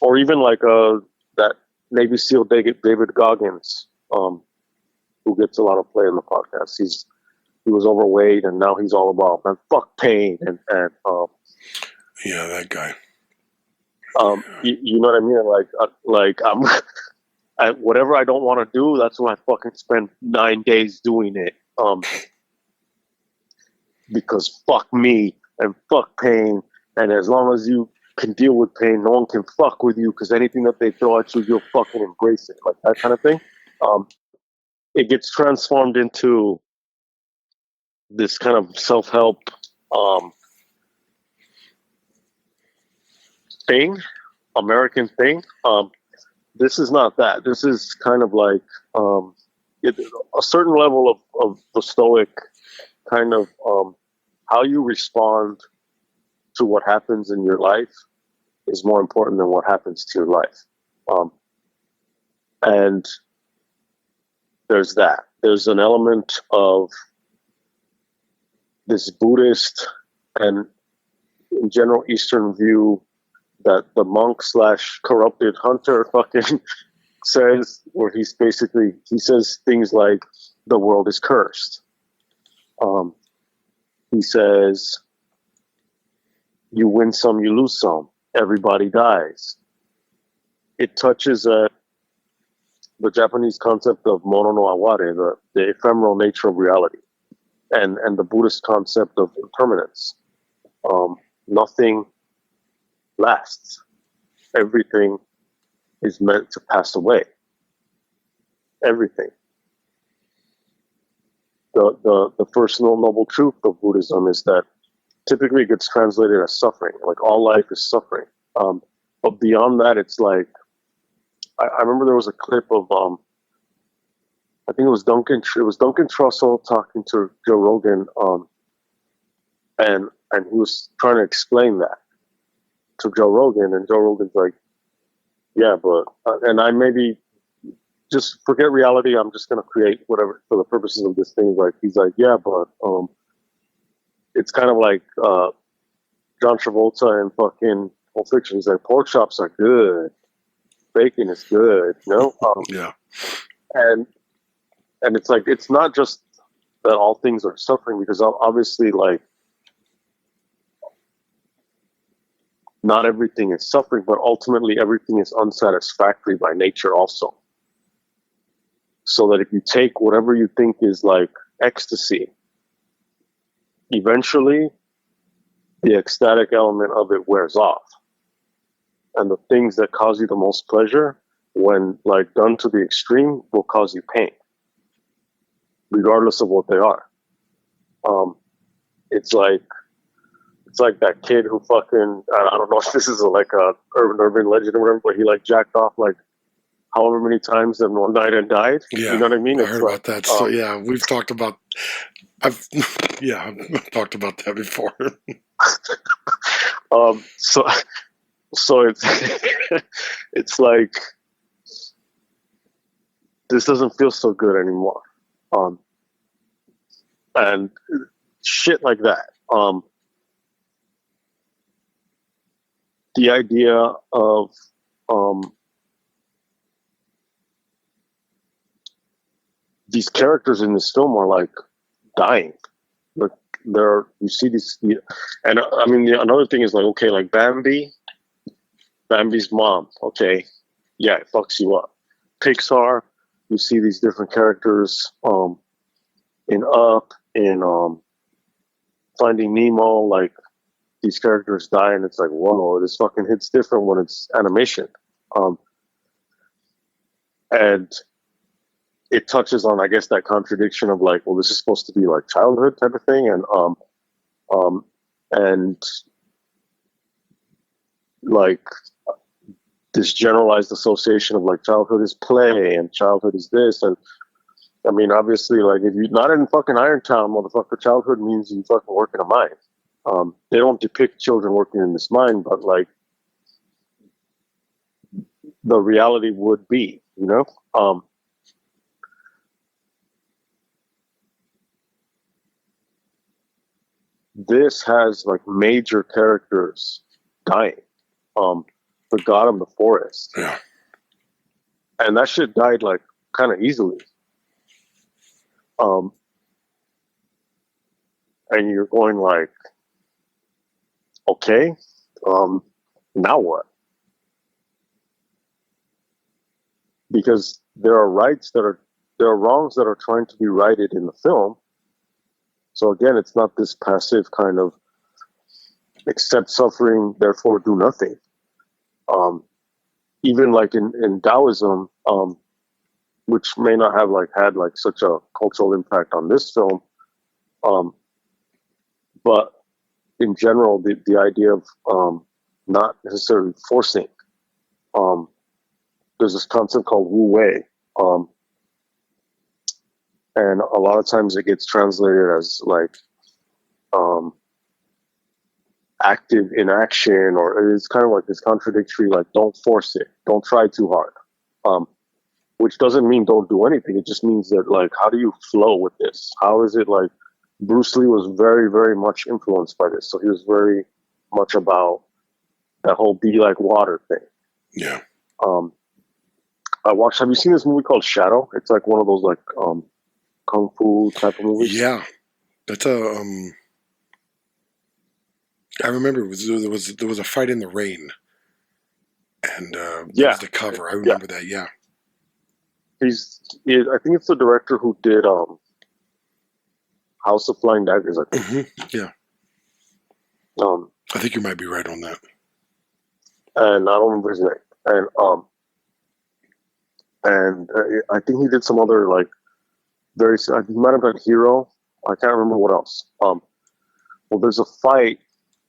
or even like that Navy SEAL David Goggins, who gets a lot of play in the podcast. He was overweight and now he's all about, man, fuck pain and yeah, that guy. You know what I mean? Like I'm Whatever I don't want to do, that's when I fucking spend 9 days doing it. Because fuck me and fuck pain, and as long as you can deal with pain, no one can fuck with you, because anything that they throw at you, you'll fucking embrace it, like that kind of thing. It gets transformed into this kind of self-help thing, American thing. This is not that. This is kind of like a certain level of the stoic kind of how you respond to what happens in your life is more important than what happens to your life. And there's that. There's an element of this Buddhist and in general Eastern view that the monk / corrupted hunter fucking says, where he says things like the world is cursed. He says, you win some, you lose some. Everybody dies. It touches the Japanese concept of mono no aware, the ephemeral nature of reality, and the Buddhist concept of impermanence. Nothing lasts. Everything is meant to pass away. Everything. The first noble truth of Buddhism is that typically it gets translated as suffering. Like all life is suffering. But beyond that, it's like, I remember there was a clip of, I think it was Duncan Trussell talking to Joe Rogan, and he was trying to explain that to Joe Rogan, and Joe Rogan's like, yeah, but, and I maybe just forget reality, I'm just going to create whatever for the purposes of this thing. Like, he's like, yeah, but it's kind of like John Travolta and fucking Pulp Fiction. He's like, pork chops are good, bacon is good, you know? Yeah. And it's like, it's not just that all things are suffering, because obviously, like, not everything is suffering, but ultimately everything is unsatisfactory by nature also. So that if you take whatever you think is like ecstasy, eventually the ecstatic element of it wears off. And the things that cause you the most pleasure, when like done to the extreme, will cause you pain, regardless of what they are. It's like that kid who fucking, I don't know if this is like a urban legend or whatever, but he like jacked off like however many times in one night and died. Yeah, you know what I mean? I heard about that. So yeah, we've talked about. I've talked about that before. So it's it's like this doesn't feel so good anymore, and shit like that. The idea of these characters in this film are like dying. Like you see these, and I mean another thing is like, okay, like Bambi's mom. Okay, yeah, it fucks you up. Pixar, you see these different characters in Up, in Finding Nemo, like these characters die, and it's like, whoa, this fucking hits different when it's animation. And it touches on, I guess, that contradiction of like, well, this is supposed to be like childhood type of thing, and like this generalized association of like childhood is play and childhood is this. And I mean, obviously, like if you're not in fucking Irontown, motherfucker, childhood means you fucking work in a mine. They don't depict children working in this mine, but like the reality would be, you know? This has like major characters dying. The god of the forest. Yeah. And that shit died like kind of easily. And you're going like, okay, now what? because there are wrongs that are trying to be righted in the film. So again, it's not this passive kind of accept suffering, therefore do nothing. Even like in Taoism, which may not have like had like such a cultural impact on this film, but in general, the idea of not necessarily forcing. There's this concept called Wu Wei, and a lot of times it gets translated as like active inaction, or it's kind of like this contradictory, like don't force it, don't try too hard. Which doesn't mean don't do anything. It just means that like, how do you flow with this? How is it like? Bruce Lee was very, very much influenced by this, so he was very much about that whole be like water thing. Yeah. Have you seen this movie called Shadow? It's like one of those like kung fu type of movies. Yeah. That's I remember there was a fight in the rain, and that was the cover. I remember that. Yeah. I think it's the director who did House of Flying Daggers. I think. Mm-hmm. Yeah. I think you might be right on that. And I don't remember his name. And I think he did some other like he might have done Hero. I can't remember what else. Well, there's a fight.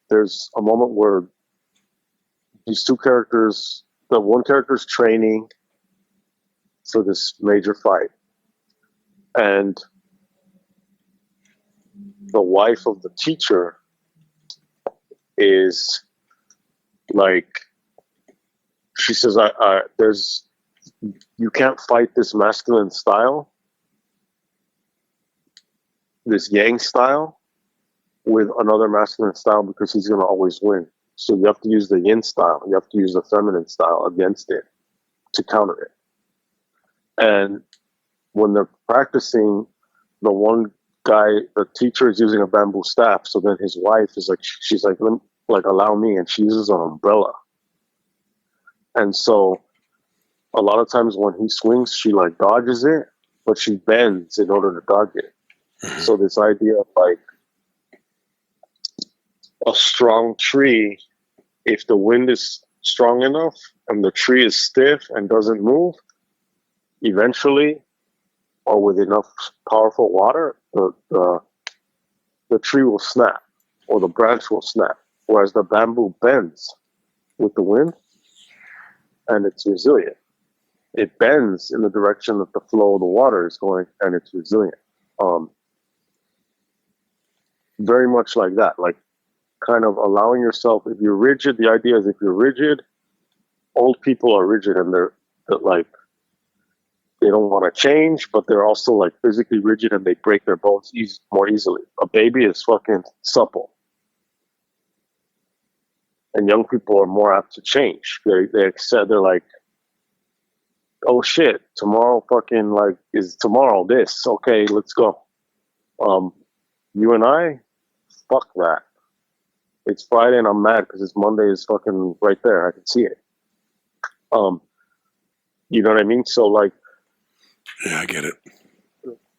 There's a moment where these two characters, the one character's training for this major fight, and the wife of the teacher is like, she says, you can't fight this masculine style, this yang style, with another masculine style, because he's going to always win. So you have to use the yin style. You have to use the feminine style against it to counter it. And when they're practicing, the one guy, the teacher, is using a bamboo staff. So then his wife is like, she's like, allow me. And she uses an umbrella. And so a lot of times when he swings, she like dodges it, but she bends in order to dodge it. Mm-hmm. So this idea of like a strong tree, if the wind is strong enough and the tree is stiff and doesn't move, eventually, or with enough powerful water, the tree will snap, or the branch will snap. Whereas the bamboo bends with the wind, and it's resilient. It bends in the direction that the flow of the water is going, and it's resilient. Very much like that, like kind of allowing yourself, if you're rigid, the idea is if you're rigid, old people are rigid, and they're like, they don't want to change, but they're also like physically rigid, and they break their bones more easily. A baby is fucking supple. And young people are more apt to change. They accept, they're like, oh shit, tomorrow fucking like, is tomorrow this? Okay, let's go. You and I, fuck that. It's Friday and I'm mad because it's Monday is fucking right there. I can see it. You know what I mean? So like, yeah, I get it.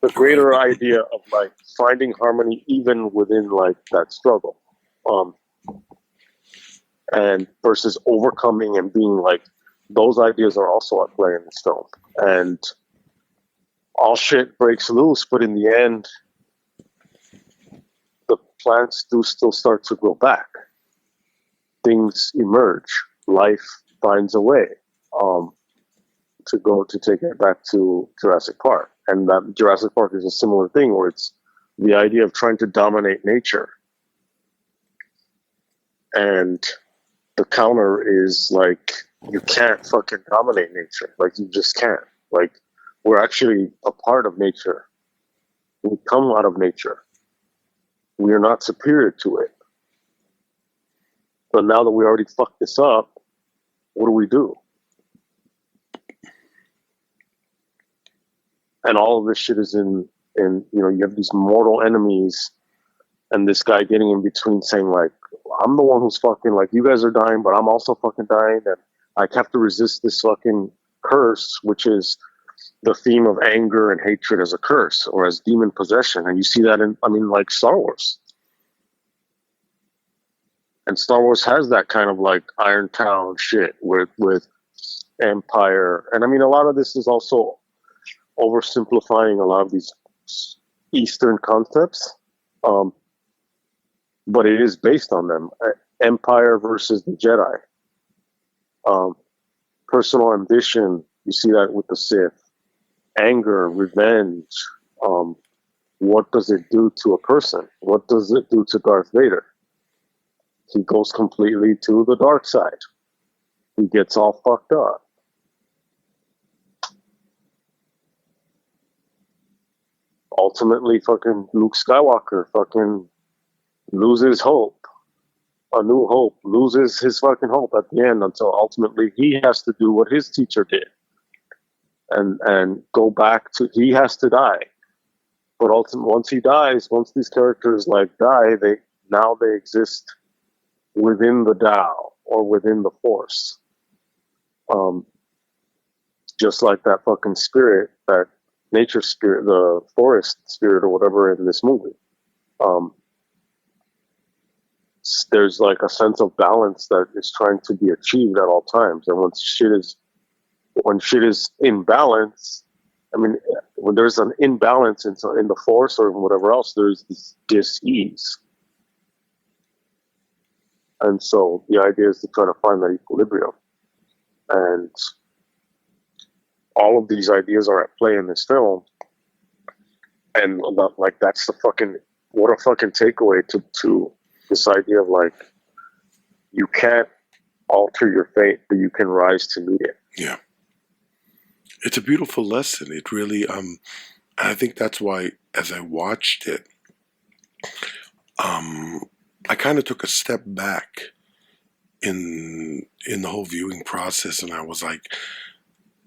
The greater idea of like finding harmony even within like that struggle. And versus overcoming and being like, those ideas are also at play in this film. And all shit breaks loose, but in the end, the plants do still start to grow back. Things emerge. Life finds a way to take it back to Jurassic Park. And that Jurassic Park is a similar thing, where it's the idea of trying to dominate nature. And the counter is like, you can't fucking dominate nature. Like, you just can't. Like, we're actually a part of nature. We come out of nature. We are not superior to it. But now that we already fucked this up, what do we do? And all of this shit is in, you know, you have these mortal enemies, and this guy getting in between saying like, I'm the one who's fucking, like, you guys are dying, but I'm also fucking dying, and I have to resist this fucking curse, which is the theme of anger and hatred as a curse or as demon possession. And you see that in, I mean, like Star Wars. And Star Wars has that kind of like Iron Town shit with Empire. And I mean, a lot of this is also oversimplifying a lot of these Eastern concepts. But it is based on them. Empire versus the Jedi. Personal ambition, you see that with the Sith. Anger, revenge. What does it do to a person? What does it do to Darth Vader? He goes completely to the dark side. He gets all fucked up. Ultimately, fucking Luke Skywalker fucking loses hope. A New Hope loses his fucking hope at the end until ultimately he has to do what his teacher did. And go back to, he has to die. But ultimately, once he dies, once these characters like die, they exist within the Tao or within the Force. Just like that fucking spirit, that nature spirit, the forest spirit or whatever in this movie. There's like a sense of balance that is trying to be achieved at all times. And when shit is in balance, I mean, when there's an imbalance in the force or whatever else, there's this dis-ease. And so the idea is to try to find that equilibrium. And all of these ideas are at play in this film. And like, that's the fucking, what a fucking takeaway to this idea of like, you can't alter your fate, but you can rise to meet it. Yeah. It's a beautiful lesson. It really, I think that's why as I watched it, I kind of took a step back in the whole viewing process, and I was like,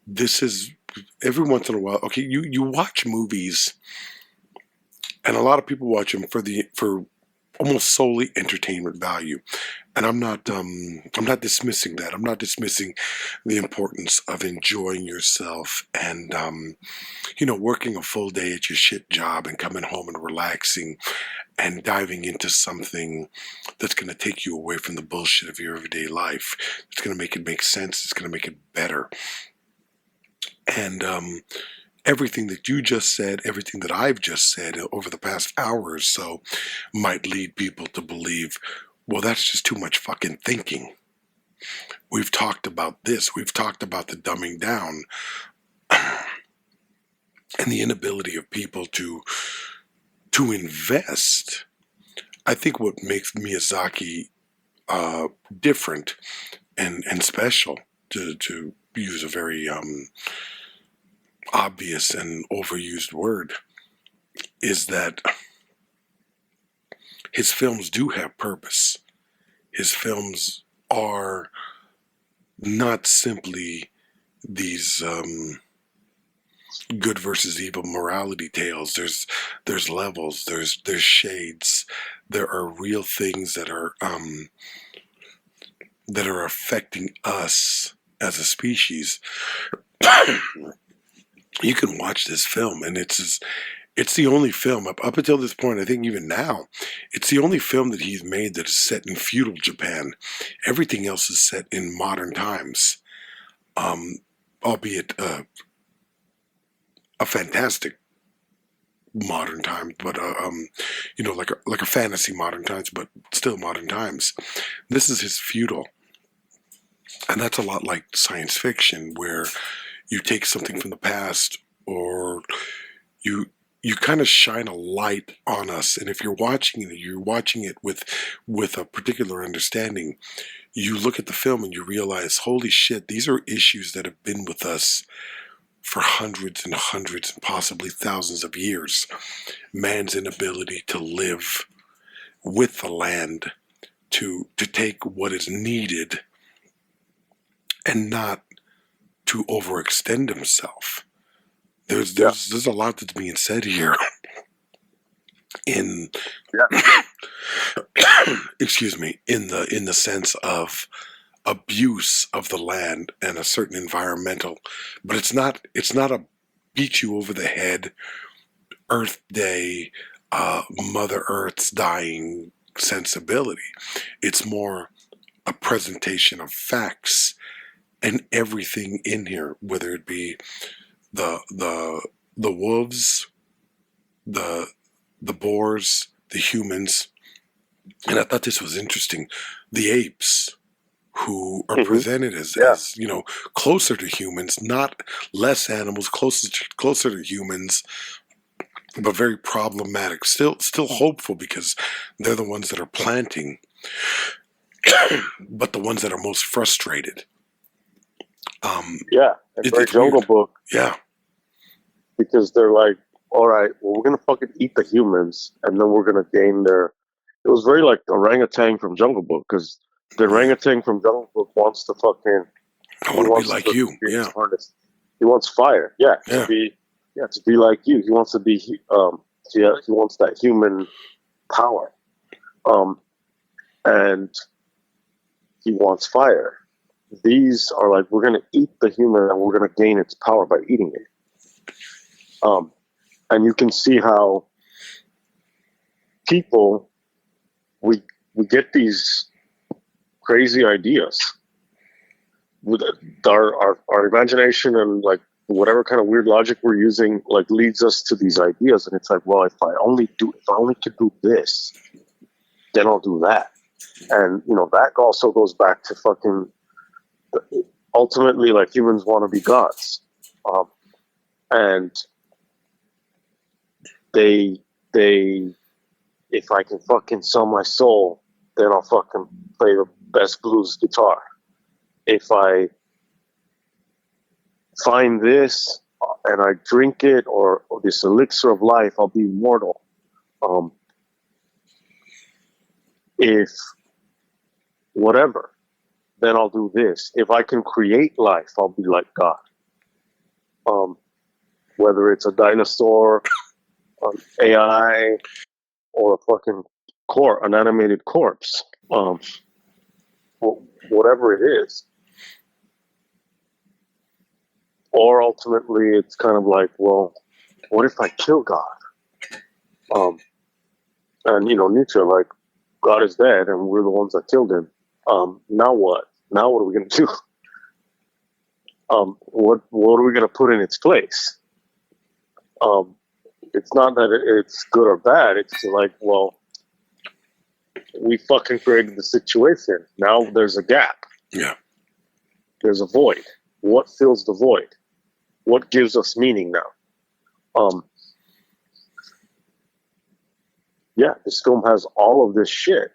this is, every once in a while, okay, you watch movies, and a lot of people watch them for almost solely entertainment value. And I'm not dismissing that. I'm not dismissing the importance of enjoying yourself and, working a full day at your shit job and coming home and relaxing and diving into something that's going to take you away from the bullshit of your everyday life. It's going to make it make sense. It's going to make it better. And, everything that you just said, everything that I've just said over the past hour or so might lead people to believe, well, that's just too much fucking thinking. We've talked about this. We've talked about the dumbing down and the inability of people to invest. I think what makes Miyazaki different and special, to use a very obvious and overused word, is that his films do have purpose. His films are not simply these good versus evil morality tales. There's levels, there's shades. There are real things that are affecting us as a species. You can watch this film, and it's the only film up until this point, I think even now, it's the only film that he's made that is set in feudal Japan. Everything else is set in modern times, albeit a fantastic modern time, but like a fantasy modern times, but still modern times. This is his feudal, and that's a lot like science fiction, where you take something from the past, or you kind of shine a light on us. And if you're watching it with a particular understanding. You look at the film and you realize, holy shit, these are issues that have been with us for hundreds and hundreds and possibly thousands of years. Man's inability to live with the land, to take what is needed and not to overextend himself. There's a lot that's being said here in excuse me, in the sense of abuse of the land and a certain environmental, but it's not a beat you over the head Earth Day, Mother Earth's dying sensibility. It's more a presentation of facts and everything in here, whether it be the wolves, the boars, the humans, and I thought this was interesting. The apes, who are presented as closer to humans, not less animals, closer to humans, but very problematic. Still hopeful because they're the ones that are planting, but the ones that are most frustrated. And very Jungle Book. Yeah. Because they're like, all right, well, we're going to fucking eat the humans, and then we're going to gain their... It was very like orangutan from Jungle Book, because the orangutan from Jungle Book wants to fucking... I want to be like you. Yeah. He wants fire. Yeah. To be like you. He wants to be... he wants that human power. And he wants fire. These are like, we're going to eat the human and we're going to gain its power by eating it. And you can see how people, we get these crazy ideas with our imagination, and like whatever kind of weird logic we're using, like leads us to these ideas. And it's like, well, if I only could do this, then I'll do that. And, that also goes back to fucking, ultimately, like, humans want to be gods. And they, if I can fucking sell my soul, then I'll fucking play the best blues guitar. If I find this and I drink it, or this elixir of life, I'll be immortal. If whatever, then I'll do this. If I can create life, I'll be like God. Whether it's a dinosaur, AI, or a fucking an animated corpse, whatever it is. Or ultimately, it's kind of like, well, what if I kill God? And Nietzsche, like, God is dead, and we're the ones that killed him. Now what? Now what are we going to do? What are we going to put in its place? It's not that it's good or bad. It's like, well, we fucking created the situation. Now there's a gap. Yeah. There's a void. What fills the void? What gives us meaning now? This film has all of this shit.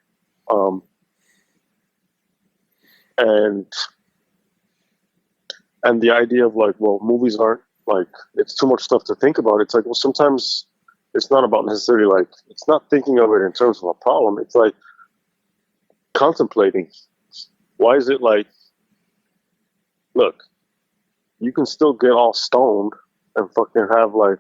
And the idea of like, well, movies aren't like, it's too much stuff to think about. It's like, well, sometimes it's not about necessarily like, it's not thinking of it in terms of a problem. It's like contemplating. Why is it like, look, you can still get all stoned and fucking have like,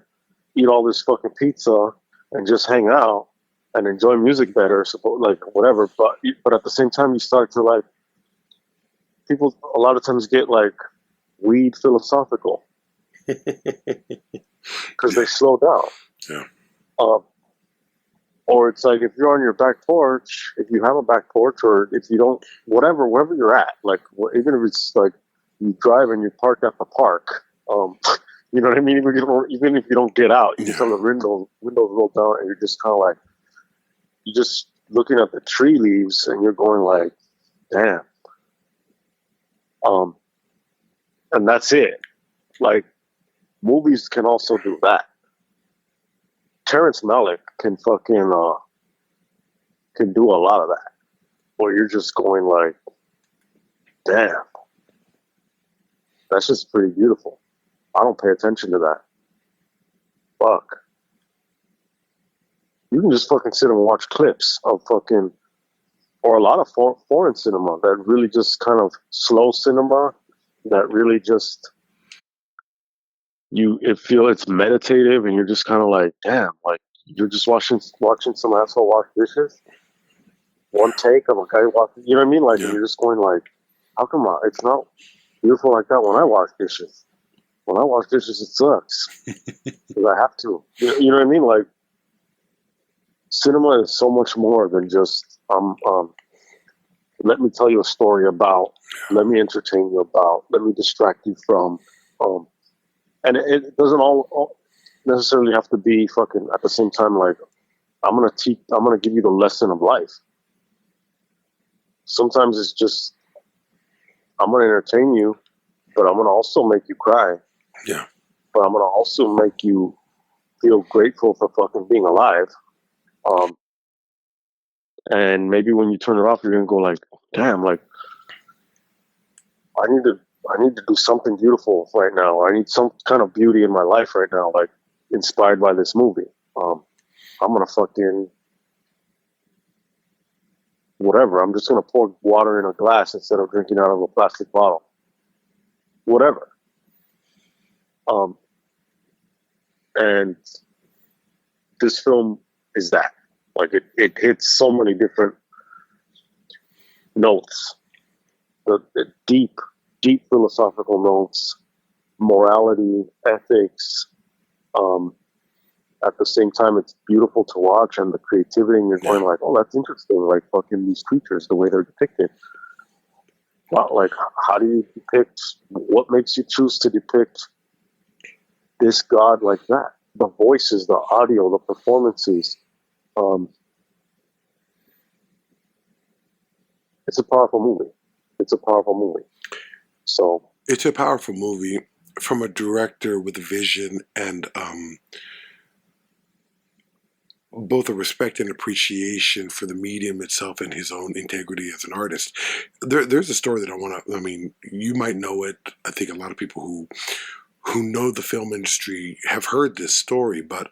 eat all this fucking pizza and just hang out and enjoy music better, like whatever. But at the same time, you start to like, people a lot of times get like weed philosophical because they slow down. Yeah. Or it's like, if you're on your back porch, if you have a back porch, or if you don't, wherever you're at, like even if it's like you drive and you park at the park, you know what I mean? Even if you don't get out, you just have the windows rolled down, and you're just kind of like, you're just looking at the tree leaves, and you're going like, damn. And that's it. Like, movies can also do that. Terrence Malick can fucking can do a lot of that, where you're just going like, damn, that's just pretty beautiful. I don't pay attention to that. Fuck. You can just fucking sit and watch clips of fucking, or a lot of foreign cinema that really just kind of slow cinema that really just, it's meditative, and you're just kind of like, damn, like you're just watching some asshole wash dishes. One take of a guy walking, you know what I mean? Like, and you're just going like, How come it's not beautiful like that when I wash dishes? When I wash dishes, it sucks because I have to. You know what I mean? Like cinema is so much more than just let me tell you a story about, let me entertain you about, let me distract you from, um, and it doesn't all necessarily have to be fucking at the same time. Like I'm gonna give you the lesson of life. Sometimes it's just I'm gonna entertain you, but I'm gonna also make you cry. Yeah. But I'm gonna also make you feel grateful for fucking being alive. Um, and maybe when you turn it off, you're gonna go like, damn, like I need to I need to do something beautiful right now. I need some kind of beauty in my life right now, like inspired by this movie. I'm gonna fucking whatever. I'm just gonna pour water in a glass instead of drinking out of a plastic bottle. Whatever. Um, and this film is that. Like it hits so many different notes. The deep, deep philosophical notes, morality, ethics. Um, at the same time, it's beautiful to watch, and the creativity. And you're going like, "Oh, that's interesting." Like fucking these creatures, the way they're depicted. Wow, like how do you depict? What makes you choose to depict this god like that? The voices, the audio, the performances. Um, it's a powerful movie. It's a powerful movie. So It's a powerful movie from a director with a vision and both a respect and appreciation for the medium itself and his own integrity as an artist. There's a story that I want to. I mean, you might know it. I think a lot of people who know the film industry have heard this story, but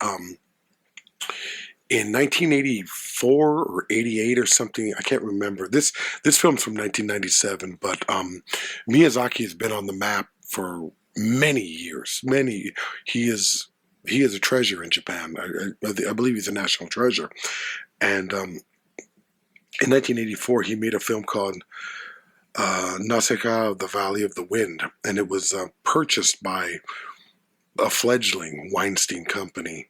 in 1984 or 88 or something, I can't remember. This film's from 1997, but Miyazaki has been on the map for many years. Many he is a treasure in Japan. I believe he's a national treasure. And in 1984, he made a film called Nausicaa of the Valley of the Wind, and it was purchased by a fledgling Weinstein company,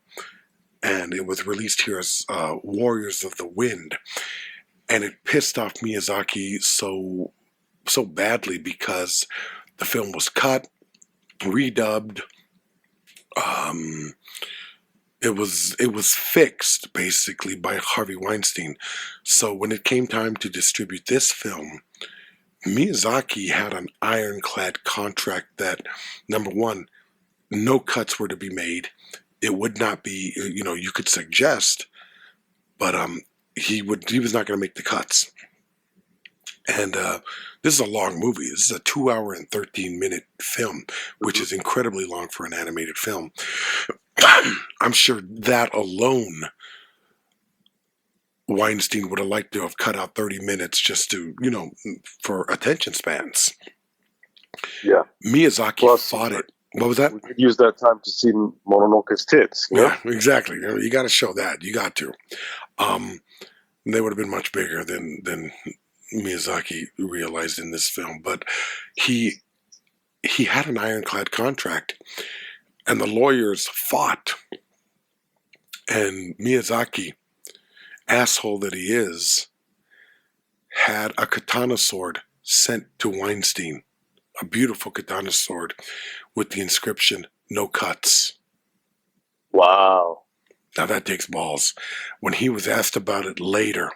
and it was released here as Warriors of the Wind, and it pissed off Miyazaki so badly because the film was cut, redubbed. Um, it was fixed basically by Harvey Weinstein. So when it came time to distribute this film, Miyazaki had an ironclad contract that, number one, no cuts were to be made. It would not be, you could suggest, but he was not going to make the cuts. And this is a long movie. This is a 2 hour and 13-minute film, which is incredibly long for an animated film. I'm sure that alone, Weinstein would have liked to have cut out 30 minutes just to, for attention spans. yeah, Miyazaki fought it. What was that? We could use that time to see Mononoke's tits. Yeah, exactly. You got to show that. You got to. They would have been much bigger than Miyazaki realized in this film. But he had an ironclad contract, and the lawyers fought. And Miyazaki, asshole that he is, had a katana sword sent to Weinstein. A beautiful katana sword with the inscription, "No cuts." Wow. Now that takes balls. When he was asked about it later,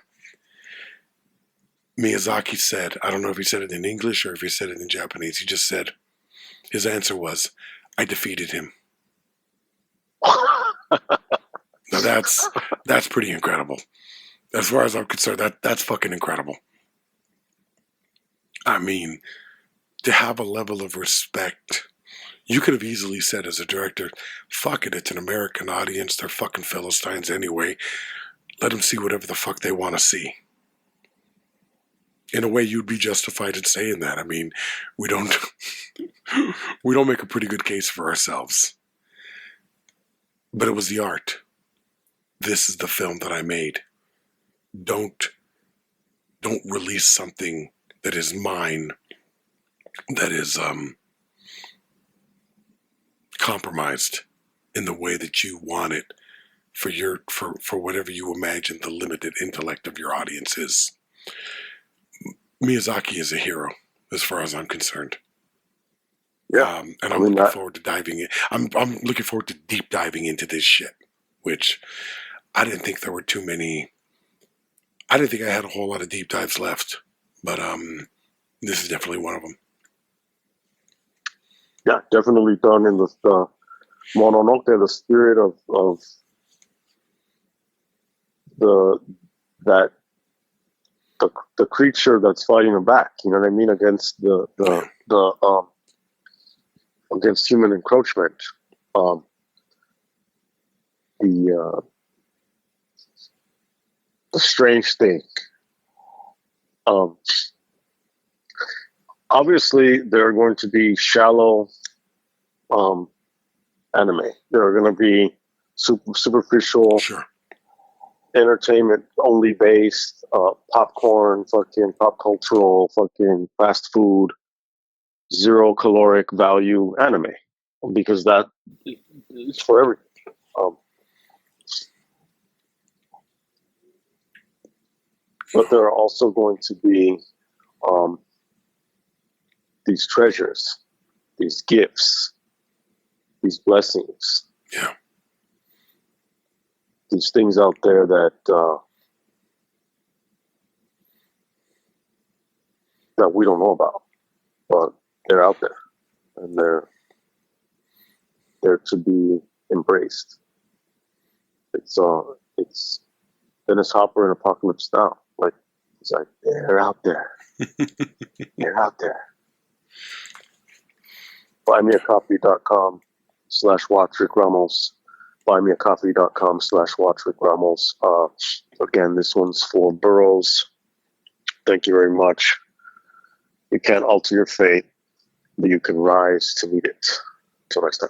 Miyazaki said, I don't know if he said it in English or if he said it in Japanese, he just said, his answer was, "I defeated him." Now that's pretty incredible. As far as I'm concerned, that's fucking incredible. I mean, to have a level of respect. You could have easily said as a director, fuck it, it's an American audience, they're fucking Philistines anyway. Let them see whatever the fuck they want to see. In a way, you'd be justified in saying that. I mean, we don't make a pretty good case for ourselves. But it was the art. This is the film that I made. Don't release something that is mine that is compromised in the way that you want it for whatever you imagine the limited intellect of your audience is. Miyazaki is a hero as far as I'm concerned. Yeah, and I'm looking forward to diving in. I'm looking forward to deep diving into this shit, which I didn't think there were too many. I didn't think I had a whole lot of deep dives left, but this is definitely one of them. Yeah, definitely done in the Mononoke, the spirit of the creature that's fighting him back. You know what I mean? Against against human encroachment. The strange thing. Obviously, there are going to be shallow anime. There are going to be superficial, sure, entertainment only based, popcorn, fucking pop cultural, fucking fast food, zero caloric value anime, because that is for everything. But there are also going to be these treasures, these gifts, these blessings. Yeah. These things out there that that we don't know about, but they're out there, and they're to be embraced. It's Dennis Hopper and Apocalypse Now. Like, it's like, they're out there. They're out there. BuyMeACoffee.com/WatchRickRamos. BuyMeACoffee.com/WatchRickRamos. Again, this one's for Burroughs. Thank you very much. You can't alter your fate, but you can rise to meet it. Until next time.